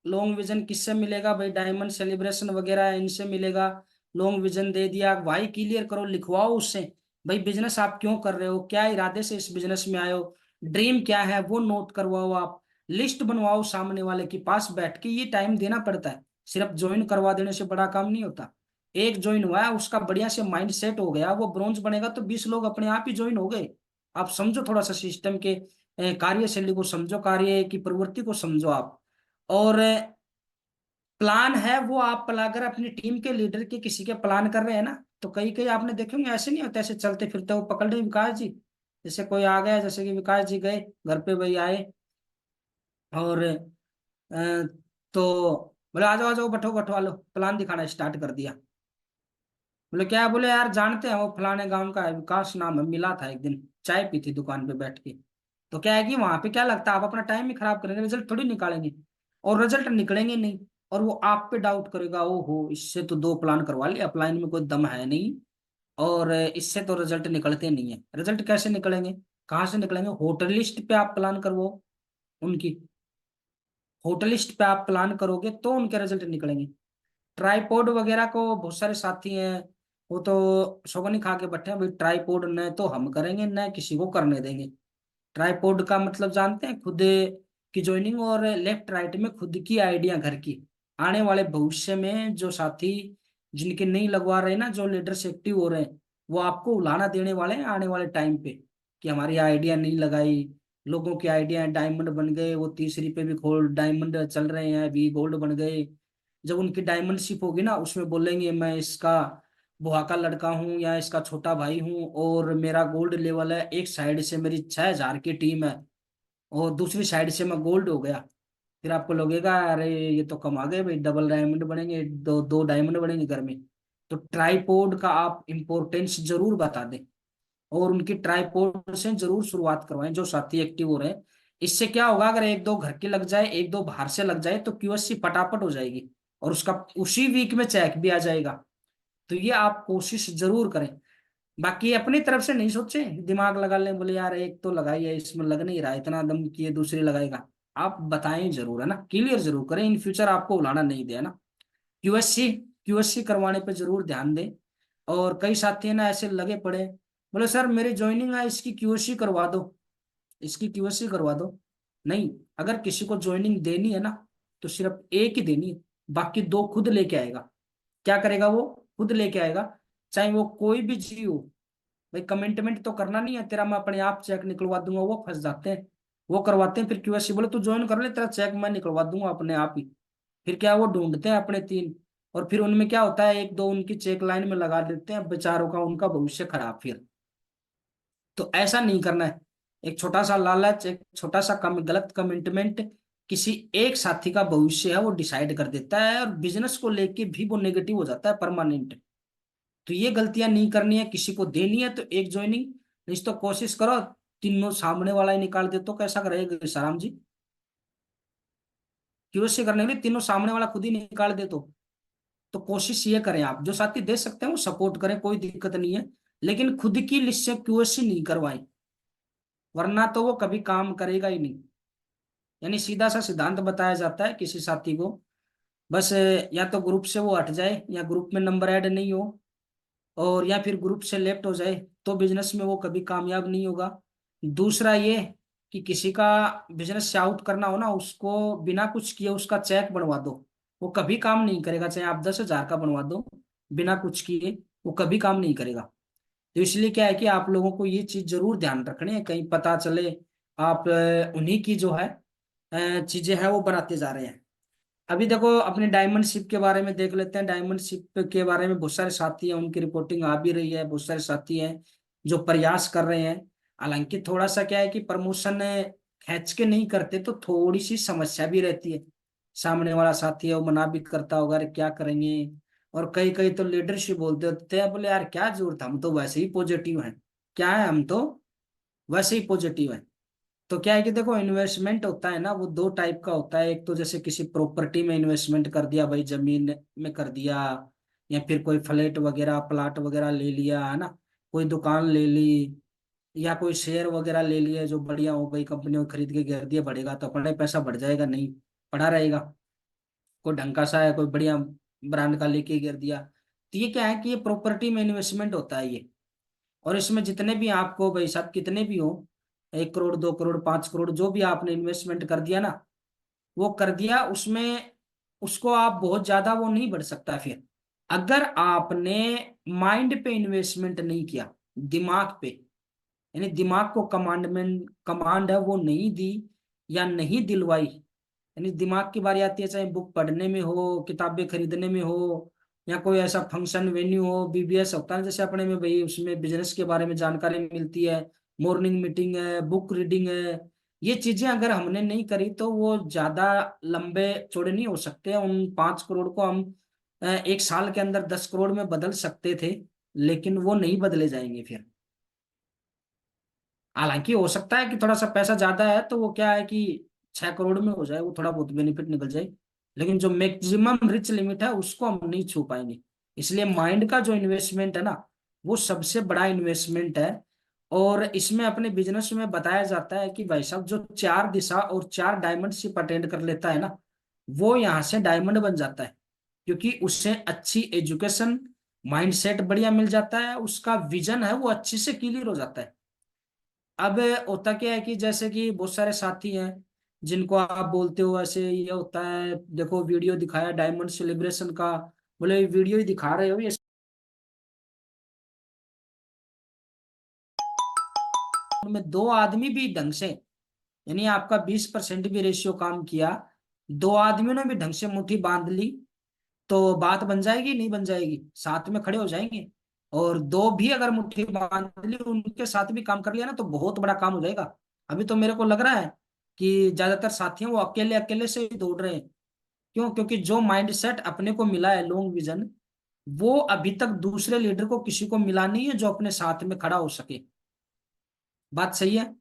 लॉन्ग विजन किससे मिलेगा भाई, डायमंड सेलिब्रेशन वगैरह है, इनसे मिलेगा। लॉन्ग विजन दे दिया, वाई क्लियर करो, लिखवाओ उससे। भाई बिजनेस आप क्यों कर रहे हो, क्या इरादे से इस बिजनेस में आए हो, ड्रीम क्या है वो नोट करवाओ आप। लिस्ट बनवाओ सामने वाले के पास बैठ के, ये टाइम देना पड़ता है। सिर्फ ज्वाइन करवा देने से बड़ा काम नहीं होता। एक ज्वाइन हुआ है, उसका बढ़िया से माइंड सेट हो गया, वो ब्रॉन्ज बनेगा तो 20 लोग अपने आप ही ज्वाइन हो गए। आप समझो थोड़ा सा सिस्टम के कार्यशैली को समझो, कार्य की प्रवृत्ति को समझो आप। और प्लान है वो आप अगर अपनी टीम के लीडर के किसी के प्लान कर रहे हैं ना, तो कई कई आपने देखे होंगे ऐसे नहीं होते, ऐसे चलते फिरते वो पकड़ रहे विकास जी, जैसे कोई आ गया, जैसे कि विकास जी गए घर पे, भाई आए और तो बोले आ जाओ आ जाओ, बैठो बैठो, लो प्लान दिखाना स्टार्ट कर दिया। बोले क्या है, बोले यार जानते हैं वो फलाने गांव का है, विकास नाम है, मिला था एक दिन चाय पी थी दुकान पे बैठ के। तो क्या है कि वहां पे क्या लगता है, आप अपना टाइम ही खराब करेंगे, रिजल्ट थोड़ी निकालेंगे। और रिजल्ट निकलेंगे नहीं। और वो आप पे डाउट करेगा, ओहो इससे तो 2 प्लान करवा लिया, प्लान में कोई दम है नहीं। और इससे तो रिजल्ट निकलते नहीं है। रिजल्ट कैसे निकलेंगे, कहाँ से निकलेंगे, होटल लिस्ट पे आप प्लान करो उनकी। होटल लिस्ट पे आप प्लान करोगे तो उनके रिजल्ट निकलेंगे। ट्राईपोड वगैरह को बहुत सारे साथी हैं, वो तो शोभन खा के बैठे हैं भाई, ट्राईपोड न तो हम करेंगे न किसी को करने देंगे। ट्राईपोड का मतलब जानते हैं, खुद की ज्वाइनिंग और लेफ्ट राइट में खुद की आइडिया घर की। आने वाले भविष्य में जो साथी जिनके नहीं लगवा रहे ना, जो लीडर से एक्टिव हो रहे हैं, वो आपको उलाना देने वाले हैं आने वाले टाइम पे कि हमारी आइडिया नहीं लगाई। लोगों की आइडिया डायमंड बन गए, वो तीसरी पे भी गोल्ड डायमंड चल रहे हैं, अभी गोल्ड बन गए। जब उनकी डायमंडशिप होगी ना, उसमें बोलेंगे मैं इसका बुआ का लड़का हूँ या इसका छोटा भाई हूँ, और मेरा गोल्ड लेवल है, एक साइड से मेरी 6,000 की टीम है और दूसरी साइड से मैं गोल्ड हो गया। फिर आपको लगेगा अरे ये तो कमा गए भाई, डबल डायमंड बनेंगे, दो दो डायमंड बनेंगे घर में। तो ट्राईपोड का आप इम्पोर्टेंस जरूर बता दें, और उनकी ट्राईपोड से जरूर शुरुआत करवाएं जो साथी एक्टिव हो रहे हैं। इससे क्या होगा, अगर एक दो घर की लग जाए, एक दो बाहर से लग जाए, तो क्यूएससी फटाफट हो जाएगी और उसका उसी वीक में चेक भी आ जाएगा। तो ये आप कोशिश जरूर करें। बाकी अपनी तरफ से नहीं सोचे, दिमाग लगा लें बोले यार एक तो लगाई है, इसमें लग नहीं रहा, इतना दम किए दूसरी लगाएगा। आप बताएं जरूर, है ना, क्लियर जरूर करें, इन फ्यूचर आपको उलाना नहीं दे, है ना। क्यूएससी क्यूएससी करवाने पे जरूर ध्यान दें। और कई साथी है ना ऐसे लगे पड़े, बोले सर मेरी ज्वाइनिंग है, इसकी क्यूएससी करवा दो, इसकी क्यूएससी करवा दो। नहीं, अगर किसी को ज्वाइनिंग देनी है ना, तो सिर्फ एक ही देनी है, बाकी 2 खुद लेके आएगा। क्या करेगा वो, खुद लेके आएगा, चाहे वो कोई भी जी हो। भाई कमिटमेंट तो करना नहीं है तेरा, मैं अपने आप चेक निकलवा दूंगा, वो फंस जाते हैं। वो करवाते हैं फिर क्यूएससी, बोले तू ज्वाइन कर ले, तेरा चेक मैं निकलवा दूंगा अपने आप ही। फिर क्या, वो ढूंढते हैं अपने 3, और फिर उनमें क्या होता है, एक दो उनकी चेक लाइन में लगा देते हैं बेचारों का, उनका भविष्य खराब फिर। तो ऐसा नहीं करना है। एक छोटा सा लालच, एक छोटा सा कम गलत कमिटमेंट किसी एक साथी का भविष्य है वो डिसाइड कर देता है, और बिजनेस को लेके भी वो नेगेटिव हो जाता है परमानेंट। तो ये गलतियां नहीं करनी है, किसी को देनी है तो एक ज्वाइनिंग, नहीं तो कोशिश करो तीनों सामने वाला ही निकाल दे, तो कैसा करेगा सराम जी। क्यूएससी करने के लिए तीनों सामने वाला खुद ही निकाल दे तो कोशिश ये करें, आप जो साथी दे सकते हैं वो सपोर्ट करें, कोई दिक्कत नहीं है। लेकिन खुद की लिस्ट से क्यूएससी नहीं करवाएं, वरना तो वो कभी काम करेगा ही नहीं। यानी सीधा सा सिद्धांत बताया जाता है किसी साथी को, बस या तो ग्रुप से वो हट जाए, या ग्रुप में नंबर ऐड नहीं हो, और या फिर ग्रुप से लेफ्ट हो जाए, तो बिजनेस में वो कभी कामयाब नहीं होगा। दूसरा ये कि किसी का बिजनेस से आउट करना हो ना, उसको बिना कुछ किए उसका चेक बनवा दो, वो कभी काम नहीं करेगा, चाहे आप 10,000 का बनवा दो बिना कुछ किए, वो कभी काम नहीं करेगा। तो इसलिए क्या है कि आप लोगों को ये चीज जरूर ध्यान रखनी है, कहीं पता चले आप उन्हीं की जो है चीजें हैं वो बनाते जा रहे हैं। अभी देखो अपने डायमंड शिप के बारे में देख लेते हैं। डायमंड शिप के बारे में बहुत सारे साथी हैं, उनकी रिपोर्टिंग आ भी रही है, बहुत सारे साथी हैं जो प्रयास कर रहे हैं। हालांकि थोड़ा सा क्या है कि प्रमोशन खींच के नहीं करते तो थोड़ी सी समस्या भी रहती है। सामने वाला साथी है वो मना भी करता होगा, अरे क्या करेंगे। और कई कई तो लीडरशिप बोलते होते हैं, बोले यार क्या जरूरत, हम तो वैसे ही पॉजिटिव हैं, क्या है हम तो वैसे ही पॉजिटिव हैं। तो क्या है कि देखो इन्वेस्टमेंट होता है ना, वो दो टाइप का होता है। एक तो जैसे किसी प्रॉपर्टी में इन्वेस्टमेंट कर दिया भाई, जमीन में कर दिया, या फिर कोई फ्लैट वगैरह प्लाट वगैरह ले लिया है ना, कोई दुकान ले ली, या कोई शेयर वगैरह ले लिया जो बढ़िया हो गई, कंपनियों खरीद के गिर दिया, बढ़ेगा तो अपना ही पैसा बढ़ जाएगा, नहीं पड़ा रहेगा। कोई ढंग का सा है, कोई बढ़िया ब्रांड का लेके गिर दिया। तो ये क्या है कि ये प्रॉपर्टी में इन्वेस्टमेंट होता है ये। और इसमें जितने भी आपको भाई साहब कितने भी हो, 1 करोड़ 2 करोड़ 5 करोड़ जो भी आपने इन्वेस्टमेंट कर दिया ना, वो कर दिया उसमें, उसको आप बहुत ज्यादा वो नहीं बढ़ सकता फिर। अगर आपने माइंड पे इन्वेस्टमेंट नहीं किया, दिमाग पे, यानी दिमाग को कमांड है वो नहीं दी या नहीं दिलवाई, यानी दिमाग की बारी आती है चाहे बुक पढ़ने में हो, किताबें खरीदने में हो, या कोई ऐसा फंक्शन वेन्यू हो, बीबीएस होता है जैसे अपने में भाई, उसमें बिजनेस के बारे में जानकारी मिलती है, मॉर्निंग मीटिंग है, बुक रीडिंग है। ये चीजें अगर हमने नहीं करी तो वो ज्यादा लंबे चौड़े नहीं हो सकते। उन 5 करोड़ को हम 1 साल के अंदर 10 करोड़ में बदल सकते थे, लेकिन वो नहीं बदले जाएंगे फिर। हालांकि हो सकता है कि थोड़ा सा पैसा ज्यादा है तो वो क्या है कि 6 करोड़ में हो जाए, वो थोड़ा बहुत बेनिफिट निकल जाए, लेकिन जो मैक्सिमम रिच लिमिट है उसको हम नहीं छू पाएंगे। इसलिए माइंड का जो इन्वेस्टमेंट है ना, वो सबसे बड़ा इन्वेस्टमेंट है। और इसमें अपने बिजनेस में बताया जाता है कि भाई साहब जो 4 दिशा और 4 डायमंडशिप अटेंड कर लेता है ना, वो यहाँ से डायमंड बन जाता है। क्योंकि उससे अच्छी एजुकेशन, माइंडसेट बढ़िया मिल जाता है, उसका विजन है वो अच्छे से क्लियर हो जाता है। अब होता क्या है कि जैसे कि बहुत सारे साथी हैं जिनको आप बोलते हो ऐसे ये होता है, देखो वीडियो दिखाया डायमंड सेलिब्रेशन का, बोले वीडियो ही दिखा रहे हो ये, उनमें 2 आदमी भी ढंग से, यानी आपका 20% भी रेशियो काम किया, 2 आदमियों ने भी ढंग से मुट्ठी बांध ली, तो बात बन जाएगी नहीं बन जाएगी, साथ में खड़े हो जाएंगे। और दो भी अगर मुट्ठी बांध ली, उनके साथ भी काम कर लिया ना, तो बहुत बड़ा काम हो जाएगा। अभी तो मेरे को लग रहा है कि ज्यादातर साथी हैं वो अकेले अकेले से ही दौड़ रहे हैं। क्यों? क्योंकि जो माइंडसेट अपने को मिला है लॉन्ग विजन, वो अभी तक दूसरे लीडर को किसी को मिला नहीं है जो अपने साथ में खड़ा हो सके। बात सही है?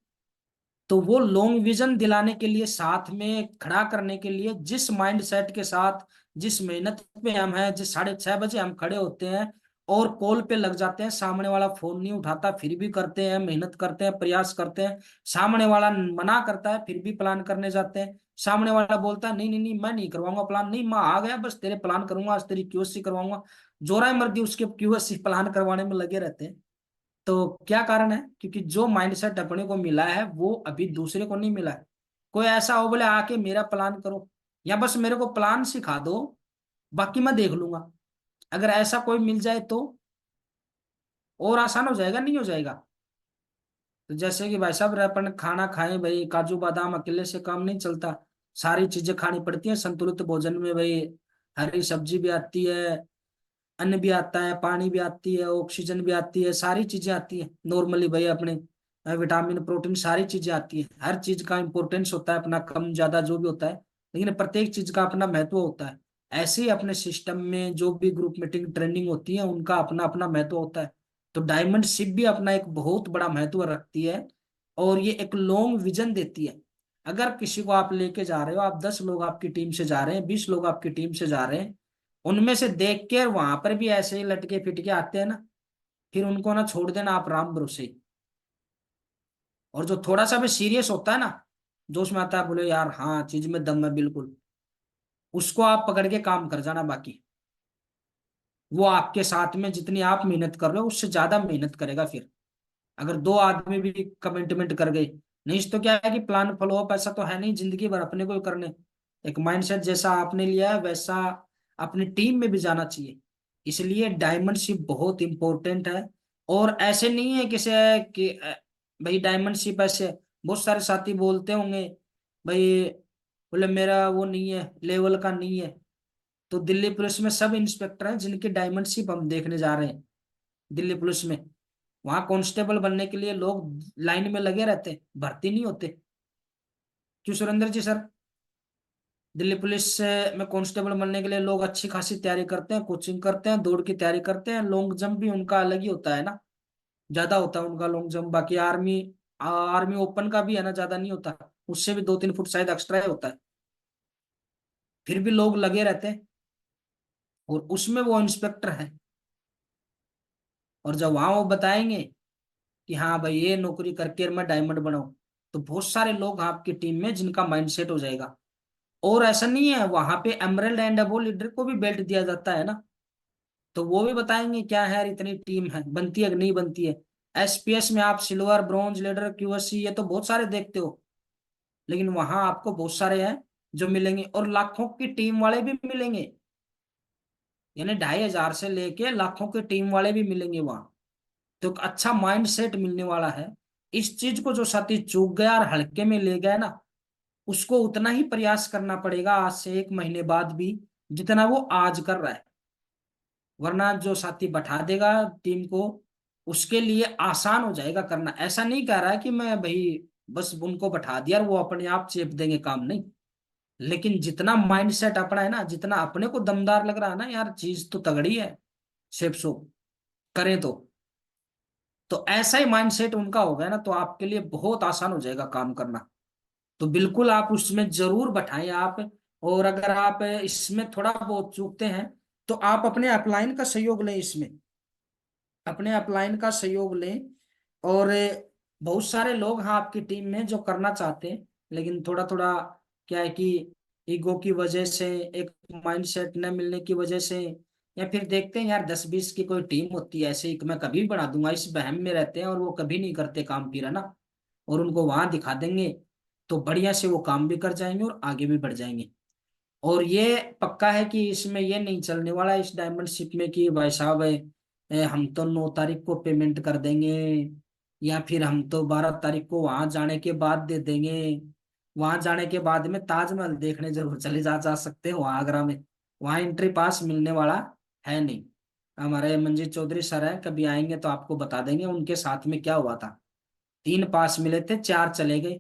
तो वो लॉन्ग विजन दिलाने के लिए, साथ में खड़ा करने के लिए, जिस माइंडसेट के साथ, जिस मेहनत पे हम हैं, जिस 6:30 बजे हम खड़े होते हैं और कॉल पे लग जाते हैं, सामने वाला फोन नहीं उठाता फिर भी करते हैं, मेहनत करते हैं, प्रयास करते हैं, सामने वाला मना करता है फिर भी प्लान करने जाते हैं, सामने वाला बोलता है नहीं नहीं नहीं मैं नहीं करवाऊंगा प्लान, नहीं मैं आ गया बस तेरे प्लान करूंगा, आज तेरी क्यूएससी करवाऊंगा, जोरा मर्दी उसके क्यूएससी प्लान करवाने में लगे रहते हैं। तो क्या कारण है? क्योंकि जो माइंडसेट अपने को मिला है वो अभी दूसरे को नहीं मिला है। कोई ऐसा हो बोले आके मेरा प्लान करो, या बस मेरे को प्लान सिखा दो, बाकी मैं देख लूंगा, अगर ऐसा कोई मिल जाए तो और आसान हो जाएगा, नहीं हो जाएगा? तो जैसे कि भाई साहब अपन खाना खाएं भाई, काजू बादाम अकेले से काम नहीं चलता, सारी चीजें खानी पड़ती हैं संतुलित भोजन में भाई। हरी सब्जी भी आती है, अन्न भी आता है, पानी भी आती है, ऑक्सीजन भी आती है, सारी चीजें आती है नॉर्मली भाई अपने, विटामिन प्रोटीन सारी चीजें आती है। हर चीज का इंपॉर्टेंस होता है अपना, कम ज्यादा जो भी होता है, लेकिन प्रत्येक चीज का अपना महत्व होता है। ऐसे ही अपने सिस्टम में जो भी ग्रुप मीटिंग ट्रेनिंग होती है उनका अपना अपना महत्व होता है। तो डायमंड शिप भी अपना एक बहुत बड़ा महत्व रखती है, और ये एक लॉन्ग विजन देती है। अगर किसी को आप लेके जा रहे हो, आप 10 लोग आपकी टीम से जा रहे हैं, 20 लोग आपकी टीम से जा रहे हैं, उनमें से देख के वहां पर भी ऐसे ही लटके फिटके आते हैं ना, फिर उनको ना छोड़ देना आप राम भरोसे। और जो थोड़ा सा भी सीरियस होता है ना, जो उसमें आता है बोले यार हाँ चीज में दम है बिल्कुल, उसको आप पकड़ के काम कर जाना। बाकी वो आपके साथ में जितनी आप मेहनत कर रहे हो उससे ज्यादा मेहनत करेगा फिर, अगर 2 आदमी भी कमिटमेंट कर गए। नहीं तो क्या है कि प्लान फॉलो अप ऐसा तो है नहीं जिंदगी भर अपने को ही करने, एक माइंडसेट जैसा आपने लिया है वैसा अपनी टीम में भी जाना चाहिए। इसलिए डायमंडशिप बहुत इंपॉर्टेंट है। और ऐसे नहीं है कि भाई डायमंडशिप ऐसे, बहुत सारे साथी बोलते होंगे भाई, बोले मेरा वो नहीं है, लेवल का नहीं है। तो दिल्ली पुलिस में सब इंस्पेक्टर हैं जिनकी डायमंडशिप हम देखने जा रहे हैं। दिल्ली पुलिस में वहां कांस्टेबल बनने के लिए लोग लाइन में लगे रहते हैं, भर्ती नहीं होते। क्यों सुरेंद्र जी सर? दिल्ली पुलिस में कांस्टेबल बनने के लिए लोग अच्छी खासी तैयारी करते हैं, कोचिंग करते हैं, दौड़ की तैयारी करते हैं, लॉन्ग जंप भी उनका अलग ही होता है ना, ज्यादा होता है उनका लॉन्ग जंप। बाकी आर्मी, आर्मी ओपन का भी है ना, ज्यादा नहीं होता, उससे भी 2-3 फुट शायद एक्स्ट्रा ही होता है। फिर भी लोग लगे रहते हैं, और उसमें वो इंस्पेक्टर है। और जब वहां वो बताएंगे कि हाँ भाई ये नौकरी करके मैं डायमंड बनाऊं, तो बहुत सारे लोग आपकी टीम में जिनका माइंडसेट हो जाएगा। और ऐसा नहीं है, वहां पे एमरल्ड एंड अबोव लीडर को भी बेल्ट दिया जाता है ना, तो वो भी बताएंगे क्या है यार, इतनी टीम है, बनती है कि नहीं बनती है। एसपीएस में आप सिल्वर, ब्रॉन्ज, लीडर, क्यूएससी ये तो बहुत सारे देखते हो, लेकिन वहां आपको बहुत सारे हैं जो मिलेंगे, और लाखों की टीम वाले भी मिलेंगे। यानी 2,500 से लेके लाखों की टीम वाले भी मिलेंगे वहां। तो एक अच्छा माइंड सेट मिलने वाला है। इस चीज को जो साथी चूक गया और हल्के में ले गया ना, उसको उतना ही प्रयास करना पड़ेगा आज से 1 महीने बाद भी, जितना वो आज कर रहा है। वरना जो साथी बैठा देगा टीम को, उसके लिए आसान हो जाएगा करना। ऐसा नहीं कह रहा है कि मैं भाई बस उनको बैठा दिया और वो अपने आप चेप देंगे काम, नहीं। लेकिन जितना माइंडसेट अपना है ना, जितना अपने को दमदार लग रहा है ना यार, चीज तो तगड़ी है, सेप सो करें तो ऐसा ही माइंडसेट उनका हो गया ना, तो आपके लिए बहुत आसान हो जाएगा काम करना। तो बिल्कुल आप उसमें जरूर बैठाएं आप। और अगर आप इसमें थोड़ा बहुत चूकते हैं, तो आप अपने अपलाइन का सहयोग लें इसमें, अपने अपलाइन का सहयोग लें। और बहुत सारे लोग हैं आपकी टीम में जो करना चाहते हैं, लेकिन थोड़ा थोड़ा क्या है कि ईगो की वजह से, एक माइंडसेट न मिलने की वजह से, या फिर देखते हैं यार 10-20 की कोई टीम होती है ऐसे ही कि मैं कभी भी बना दूंगा, इस वहम में रहते हैं और वो कभी नहीं करते काम फिर, है ना। और उनको वहां दिखा देंगे तो बढ़िया से वो काम भी कर जाएंगे और आगे भी बढ़ जाएंगे। और ये पक्का है कि इसमें ये नहीं चलने वाला इस डायमंड शिप में कि भाई साहब हम तो 9 तारीख को पेमेंट कर देंगे, या फिर हम तो 12 तारीख को वहां जाने के बाद दे देंगे। वहां जाने के बाद में ताजमहल देखने जरूर चले जा सकते हैं वहां आगरा में, वहां एंट्री पास मिलने वाला है नहीं। हमारे मंजीत चौधरी सर हैं, कभी आएंगे तो आपको बता देंगे उनके साथ में क्या हुआ था। 3 पास मिले थे, 4 चले गए।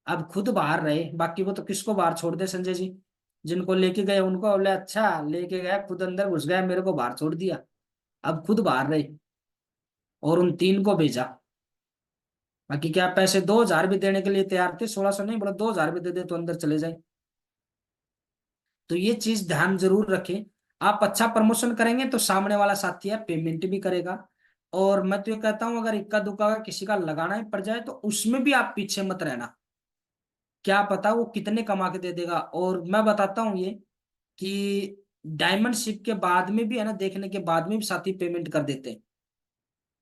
अब खुद बाहर रहे, बाकी वो तो किसको बाहर छोड़ दे संजय जी। जिनको लेके गए उनको बोले अच्छा लेके गया, खुद अंदर घुस गया, मेरे को बाहर छोड़ दिया। अब खुद बाहर रहे और उन 3 को भेजा। बाकी क्या पैसे 2,000 भी देने के लिए तैयार थे, 1,600 नहीं, बोला 2,000 भी दे दे तो अंदर चले जाए। तो ये चीज ध्यान जरूर रखें। आप अच्छा प्रमोशन करेंगे तो सामने वाला साथी है पेमेंट भी करेगा। और मैं तो ये कहता हूँ अगर इक्का दुक्का अगर किसी का लगाना ही पड़ जाए तो उसमें भी आप पीछे मत रहना। क्या पता वो कितने कमा के दे देगा। और मैं बताता हूँ ये कि डायमंड शिप के बाद में भी है ना, देखने के बाद में भी साथी पेमेंट कर देते हैं।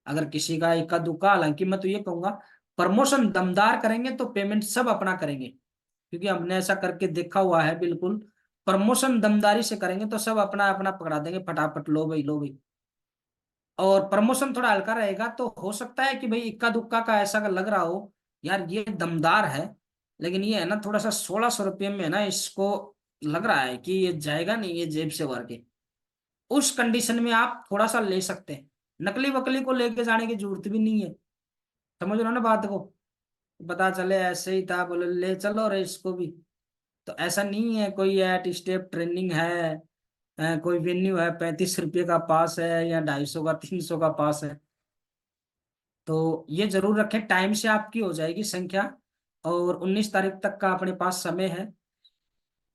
अगर किसी का इक्का दुक्का, हालांकि मैं तो ये कहूंगा प्रमोशन दमदार करेंगे तो पेमेंट सब अपना करेंगे, क्योंकि हमने ऐसा करके देखा हुआ है बिल्कुल। प्रमोशन दमदारी से करेंगे तो सब अपना अपना पकड़ा देंगे, फटाफट लो भाई लो भाई। और प्रमोशन थोड़ा हल्का रहेगा तो हो सकता है कि भाई इक्का दुक्का का ऐसा लग रहा हो यार ये दमदार है, लेकिन ये है ना थोड़ा सा 1,600 रुपये में है ना, इसको लग रहा है कि ये जाएगा नहीं ये जेब से भर के। उस कंडीशन में आप थोड़ा सा ले सकते हैं, नकली वकली को लेके जाने की जरूरत भी नहीं है। समझ रहे हो ना बात को? पता चले ऐसे ही था, बोले ले चलो रे इसको भी। तो ऐसा नहीं है, कोई एट स्टेप ट्रेनिंग है, कोई वेन्यू है 35 रुपये का पास है या 250 का 300 का पास है। तो ये जरूर रखें, टाइम से आपकी हो जाएगी संख्या। और 19 तारीख तक का अपने पास समय है।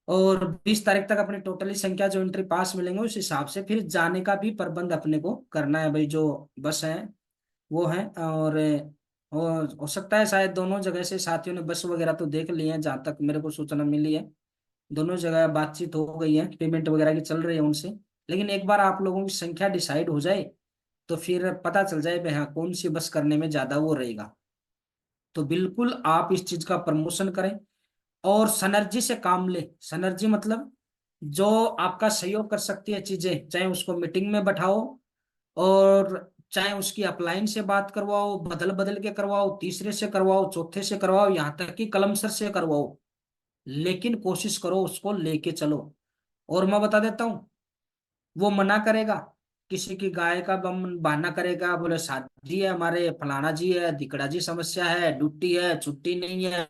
और 20 तारीख तक अपनी टोटली संख्या जो एंट्री पास मिलेंगे उस हिसाब से फिर जाने का भी प्रबंध अपने को करना है भाई। जो बस है वो है। और हो सकता है शायद दोनों जगह से साथियों ने बस वगैरह तो देख लिए हैं, जहाँ तक मेरे को सूचना मिली है। दोनों जगह बातचीत हो गई है, पेमेंट वगैरह की चल रही है उनसे। लेकिन एक बार आप लोगों की संख्या डिसाइड हो जाए तो फिर पता चल जाए भाई हाँ कौन सी बस करने में ज्यादा वो रहेगा। तो बिल्कुल आप इस चीज का प्रमोशन करें। और सनर्जी से काम ले। सनर्जी मतलब जो आपका सहयोग कर सकती है चीजें, चाहे उसको मीटिंग में बैठाओ और चाहे उसकी अपलाइन से बात करवाओ, बदल बदल के करवाओ, तीसरे से करवाओ, चौथे से करवाओ, यहाँ तक कि कलम सर से करवाओ, लेकिन कोशिश करो उसको लेके चलो। और मैं बता देता हूँ, वो मना करेगा, किसी की गाय का बम बहाना करेगा, बोले शादी है हमारे, फलाना जी है, धिकड़ा जी, समस्या है, ड्यूटी है, छुट्टी नहीं है,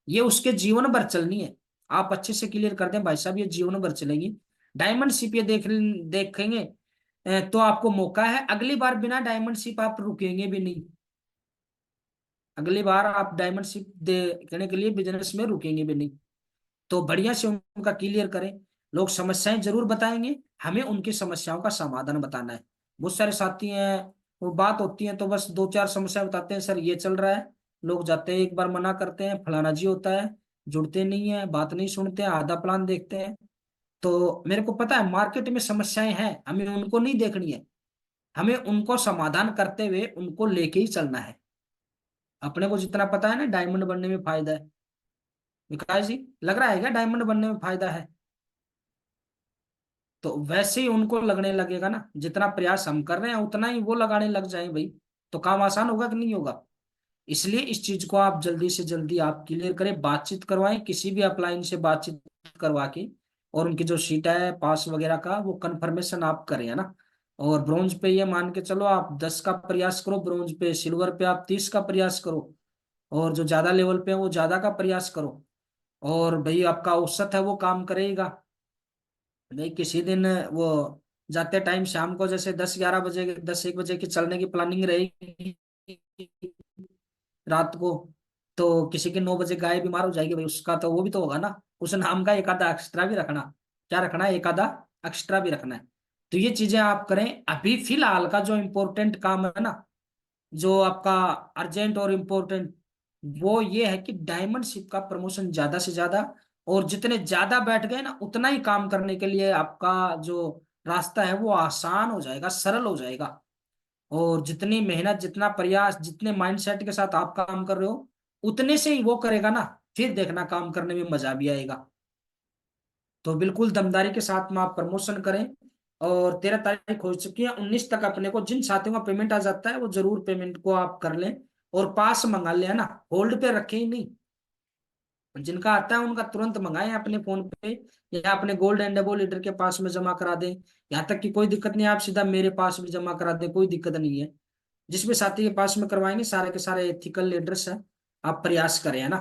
ये उसके जीवन भर चलनी है। आप अच्छे से क्लियर कर दें भाई साहब, ये जीवन भर चलेगी। डायमंड शिप ये देखेंगे तो आपको मौका है, अगली बार बिना डायमंड शिप आप रुकेंगे भी नहीं। अगली बार आप डायमंड शिप देखने के लिए बिजनेस में रुकेंगे भी नहीं। तो बढ़िया से उनका क्लियर करें। लोग समस्याएं जरूर बताएंगे, हमें उनकी समस्याओं का समाधान बताना है। बहुत सारे साथी हैं, वो बात होती है तो बस दो चार समस्या बताते हैं, सर ये चल रहा है, लोग जाते हैं एक बार मना करते हैं, फलाना जी होता है, जुड़ते नहीं है, बात नहीं सुनते हैं, आधा प्लान देखते हैं। तो मेरे को पता है मार्केट में समस्याएं हैं, हमें उनको नहीं देखनी है, हमें उनको समाधान करते हुए उनको लेके ही चलना है। अपने को जितना पता है ना डायमंड बनने में फायदा है, विकास जी लग रहा है क्या डायमंड बनने में फायदा है? तो वैसे ही उनको लगने लगेगा ना, जितना प्रयास हम कर रहे हैं उतना ही वो लगाने लग जाए भाई, तो काम आसान होगा कि नहीं होगा? इसलिए इस चीज को आप जल्दी से जल्दी आप क्लियर करें, बातचीत करवाएं, किसी भी अपलाइन से बातचीत करवा के, और उनकी जो सीट है पास वगैरह का वो कंफर्मेशन आप करें, है ना। और ब्रोंज पे ये मान के चलो आप 10 का प्रयास करो, ब्रोंज पे, सिल्वर पे आप 30 का प्रयास करो, और जो ज्यादा लेवल पे है वो ज्यादा का प्रयास करो। और भाई आपका औसत है वो काम करेगा। नहीं किसी दिन वो जाते टाइम शाम को जैसे 10-11 बजे, 10-1 बजे की चलने की प्लानिंग रहेगी रात को, तो किसी के 9 बजे गाय बीमार हो जाएगी भाई, उसका तो वो भी तो होगा ना। उस नाम का एक आधा एक्स्ट्रा भी रखना। क्या रखना है? एक आधा एक्स्ट्रा भी रखना है। तो ये चीजें आप करें। अभी फिलहाल का जो इम्पोर्टेंट काम है ना, जो आपका अर्जेंट और इम्पोर्टेंट, वो ये है कि डायमंड शिप का प्रमोशन ज्यादा से ज्यादा, और जितने ज्यादा बैठ गए ना उतना ही काम करने के लिए आपका जो रास्ता है वो आसान हो जाएगा, सरल हो जाएगा। और जितनी मेहनत, जितना प्रयास, जितने माइंडसेट के साथ आप काम कर रहे हो, उतने से ही वो करेगा ना, फिर देखना काम करने में मजा भी आएगा। तो बिल्कुल दमदारी के साथ में आप प्रमोशन करें। और 13 तारीख हो चुकी है, 19 तक अपने को जिन साथियों का पेमेंट आ जाता है वो जरूर पेमेंट को आप कर लें, और पास मंगा लें, है ना, होल्ड पे रखें ही नहीं। जिनका आता है उनका तुरंत मंगाएं अपने फोन पे, या अपने गोल्ड एंड डबल लीडर के पास में जमा करा दें। यहाँ तक कि कोई दिक्कत नहीं, आप सीधा मेरे पास भी जमा करा दें, कोई दिक्कत नहीं है। जिस भी साथी के पास में करवाएंगे सारे के सारे एथिकल लीडर्स हैं, आप प्रयास करें, है ना।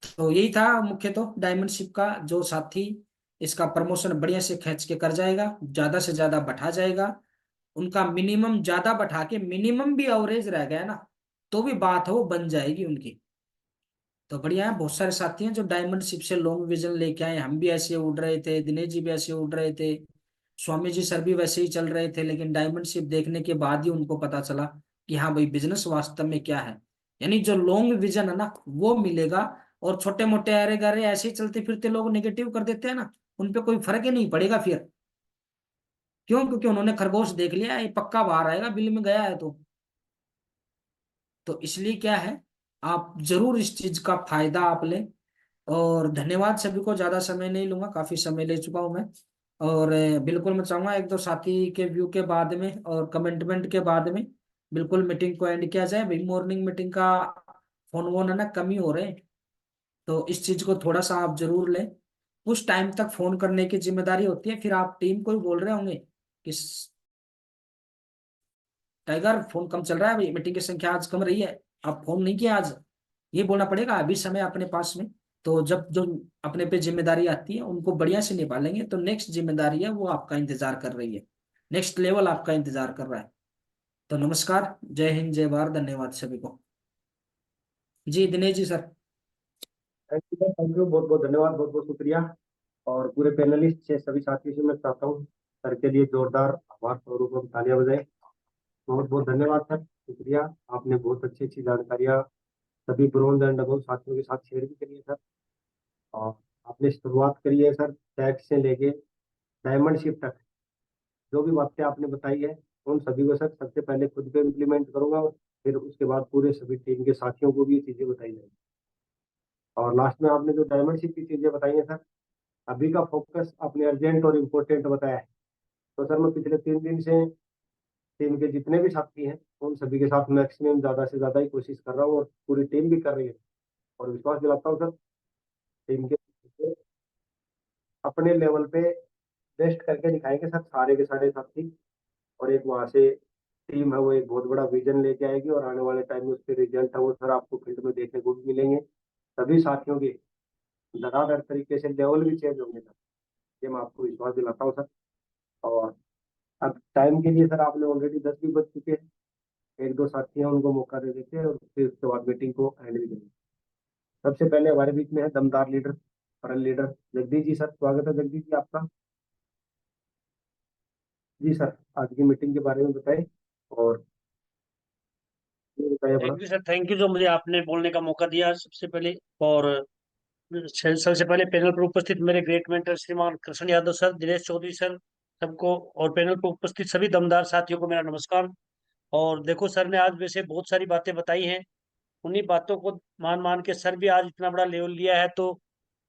तो यही था मुख्य तो डायमंड शिप का। जो साथी इसका प्रमोशन बढ़िया से खींच के कर जाएगा, ज्यादा से ज्यादा बैठा जाएगा, उनका मिनिमम ज्यादा बैठा के मिनिमम भी एवरेज रह गया ना, तो भी बात है वो बन जाएगी उनकी। तो बढ़िया है, बहुत सारे साथी हैं जो डायमंड शिप से लॉन्ग विजन लेके आए। हम भी ऐसे उड़ रहे थे, दिनेश जी भी ऐसे उड़ रहे थे, स्वामी जी सर भी वैसे ही चल रहे थे, लेकिन डायमंड शिप देखने के बाद ही उनको पता चला कि हाँ भाई बिजनेस वास्तव में क्या है। यानी जो लॉन्ग विजन है ना वो मिलेगा। और छोटे मोटे अरे गरे ऐसे ही चलते फिरते लोग नेगेटिव कर देते हैं ना, उन पे कोई फर्क ही नहीं पड़ेगा फिर। क्यों? क्योंकि उन्होंने खरगोश देख लिया, ये पक्का बाहर आएगा, बिल में गया है तो इसलिए क्या है, आप जरूर इस चीज का फायदा आप लें। और धन्यवाद सभी को, ज्यादा समय नहीं लूंगा, काफी समय ले चुका हूं मैं। और बिल्कुल मैं चाहूंगा एक दो साथी के व्यू के बाद में और कमेंटमेंट के बाद में बिल्कुल मीटिंग को एंड किया जाए। भाई मॉर्निंग मीटिंग का फोन वोन है ना कम ही हो रहे हैं, तो इस चीज को थोड़ा सा आप जरूर लें। उस टाइम तक फोन करने की जिम्मेदारी होती है, फिर आप टीम को ही बोल रहे होंगे कि टाइगर फोन कम चल रहा है भाई, मीटिंग की संख्या आज कम रही है, आप फोन नहीं किया आज। ये बोलना पड़ेगा अभी समय अपने पास में। तो जब जो अपने पे जिम्मेदारी आती है उनको बढ़िया से निभालेंगे, तो नेक्स्ट जिम्मेदारी है वो आपका इंतजार कर रही है, नेक्स्ट लेवल आपका इंतजार कर रहा है। तो नमस्कार, जय हिंद, जय भारत, धन्यवाद सभी को। जी Dinesh ji sir. Thank you sir, thank you, बहुत बहुत धन्यवाद, बहुत बहुत शुक्रिया। और पूरे पैनलिस्ट से सभी साथियों से मैं चाहता हूँ सर के लिए जोरदार आभार स्वरूप हम तालियां बजाएं। बहुत बहुत धन्यवाद सर, शुक्रिया। आपने बहुत अच्छी अच्छी जानकारियां सभी ब्रोंज एंड डबल साथियों के साथ शेयर भी करी है सर। और आपने शुरुआत करी है सर टैक्स से लेके डायमंड शिप तक, जो भी बातें आपने बताई है उन सभी को सर सबसे पहले खुद पे इम्प्लीमेंट करूंगा, और फिर उसके बाद पूरे सभी टीम के साथियों को भी ये चीजें बताई जाएंगी। और लास्ट में आपने जो डायमंडशिप की चीजें बताई हैं सर, अभी का फोकस आपने अर्जेंट और इम्पोर्टेंट बताया है। तो सर मैं पिछले 3 दिन से टीम के जितने भी साथी हैं उन सभी के साथ मैक्सिमम ज्यादा से ज्यादा ही कोशिश कर रहा हूँ, और पूरी टीम भी कर रही है। और विश्वास दिलाता हूँ सर, टीम के अपने लेवल पे बेस्ट करके दिखाएंगे सर, सारे के सारे साथी। और एक वहां से टीम है वो एक बहुत बड़ा विजन लेके आएगी, और आने वाले टाइम में उसके रिजल्ट है वो सर आपको फील्ड में देखने को भी मिलेंगे। सभी साथियों के धड़ाधड़ तरीके से लेवल भी चेंज होंगे सर, ये मैं आपको विश्वास दिलाता हूँ सर। और अब टाइम के लिए सर आपने ऑलरेडी 10 भी बज चुके हैं, एक दो साथी हैं उनको मौका दे देते हैं, और फिर उसके बाद मीटिंग को एंड भी करेंगे। सबसे पहले हमारे बीच में है दमदार लीडर, परल लीडर जगदीश जी। सर स्वागत है जगदीश जी आपका। जी सर, आज की मीटिंग के बारे में बताएं, और ये बताइए बड़ा। Thank you sir, thank you जो मुझे आपने बोलने का मौका दिया सबसे पहले। और सबसे पहले पैनल पर उपस्थित मेरे ग्रेट मेंटर श्रीमान कृष्ण यादव सर, दिनेश चौधरी सर, सबको, और पैनल पर उपस्थित सभी दमदार साथियों को मेरा नमस्कार। और देखो सर ने आज वैसे बहुत सारी बातें बताई हैं, उन्हीं बातों को मान मान के सर भी आज इतना बड़ा लेवल लिया है, तो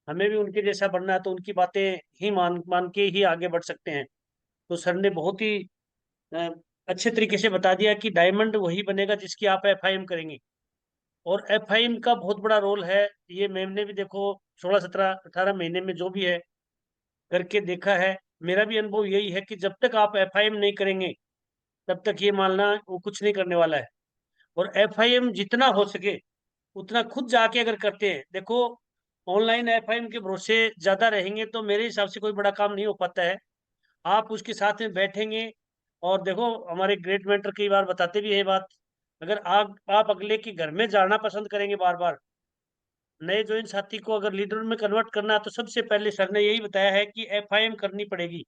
हमें भी उनके जैसा बनना है, तो उनकी बातें ही मान मान के ही आगे बढ़ सकते हैं। तो सर ने बहुत ही अ, अच्छे तरीके से बता दिया कि डायमंड वही बनेगा जिसकी आप एफआईएम करेंगे। और एफआईएम का बहुत बड़ा रोल है, ये मैम ने भी देखो 16 17 18 महीने में जो भी है करके देखा है। मेरा भी अनुभव यही है कि जब तक आप एफआईएम नहीं करेंगे तब तक ये मानना वो कुछ नहीं करने वाला है। और एफआईएम जितना हो सके उतना खुद जाके अगर करते हैं, देखो ऑनलाइन एफआईएम के भरोसे ज्यादा रहेंगे तो मेरे हिसाब से कोई बड़ा काम नहीं हो पाता है। आप उसके साथ में बैठेंगे, और देखो हमारे ग्रेट मेंटर कई बार बताते भी है बात, अगर आप अगले के घर में जाना पसंद करेंगे बार बार, नए ज्वाइन साथी को अगर लीडर में कन्वर्ट करना है, तो सबसे पहले सर ने यही बताया है कि एफआईएम करनी पड़ेगी।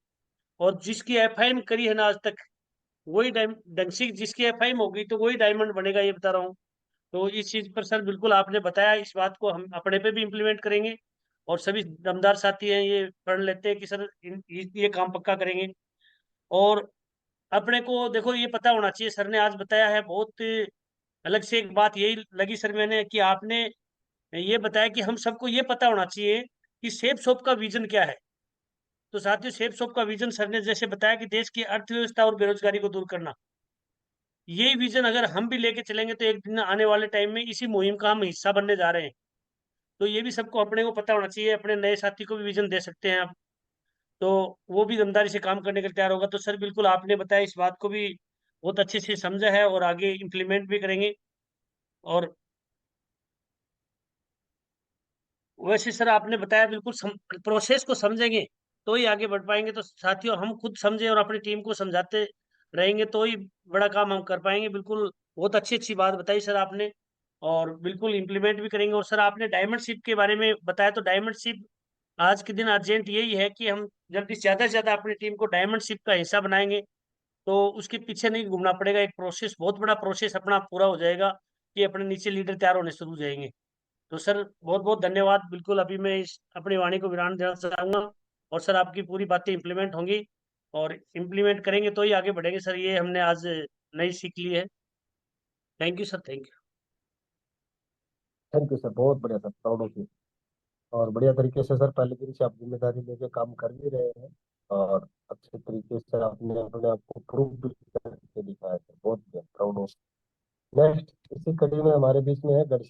और जिसकी एफआईएम करी है ना आज तक, वही ढंग से जिसकी एफआईएम होगी तो वही डायमंड बनेगा, ये बता रहा हूँ। तो इस चीज पर सर बिल्कुल आपने बताया, इस बात को हम अपने पे भी इम्प्लीमेंट करेंगे। और सभी दमदार साथी हैं ये पढ़ लेते हैं कि सर ये काम पक्का करेंगे। और अपने को देखो ये पता होना चाहिए, सर ने आज बताया है बहुत अलग से एक बात यही लगी सर मैंने कि आपने ये बताया कि हम सबको ये पता होना चाहिए कि सेफ शॉप का विजन क्या है। तो साथियों, सेफ शॉप का विजन सर ने जैसे बताया कि देश की अर्थव्यवस्था और बेरोजगारी को दूर करना, यही विजन अगर हम भी लेके चलेंगे तो एक दिन आने वाले टाइम में इसी मुहिम का हम हिस्सा बनने जा रहे हैं। तो ये भी सबको अपने को पता होना चाहिए, अपने नए साथी को भी विजन दे सकते हैं आप, तो वो भी ईमानदारी से काम करने के लिए तैयार होगा। तो सर बिल्कुल आपने बताया, इस बात को भी बहुत अच्छे से समझा है और आगे इम्प्लीमेंट भी करेंगे। और वैसे सर आपने बताया बिल्कुल प्रोसेस को समझेंगे तो ही आगे बढ़ पाएंगे। तो साथियों, हम खुद समझे और अपनी टीम को समझाते रहेंगे तो ही बड़ा काम हम कर पाएंगे। बिल्कुल बहुत अच्छी अच्छी बात बताई सर आपने, और बिल्कुल इम्प्लीमेंट भी करेंगे। और सर आपने डायमंड शिप के बारे में बताया, तो डायमंड शिप आज के दिन अर्जेंट यही है कि हम जल्दी से ज्यादा अपनी टीम को डायमंड शिप का हिस्सा बनाएंगे, तो उसके पीछे नहीं घूमना पड़ेगा। एक प्रोसेस, बहुत बड़ा प्रोसेस अपना पूरा हो जाएगा कि अपने नीचे लीडर तैयार होने शुरू हो जाएंगे। तो सर बहुत बहुत धन्यवाद। बिल्कुल अभी मैं इस अपनी वाणी को विराम देना चाहूंगा, और सर आपकी पूरी बातें इंप्लीमेंट होंगी, और इम्प्लीमेंट करेंगे तो ही आगे बढ़ेंगे सर, ये हमने आज नई सीख ली है। Thank you sir, thank you. Thank you sir, बहुत बढ़िया सर, प्राउड ऑफ यू। और बढ़िया तरीके से सर पहले दिन से आप जिम्मेदारी लेके काम कर भी रहे हैं, और अच्छे तरीके से आपने अपने आप को प्रूव भी करके दिखाया सर, बहुत बढ़िया, प्राउड ऑफ। नेक्स्ट इसी कड़ी में हमारे बीच में है गढ़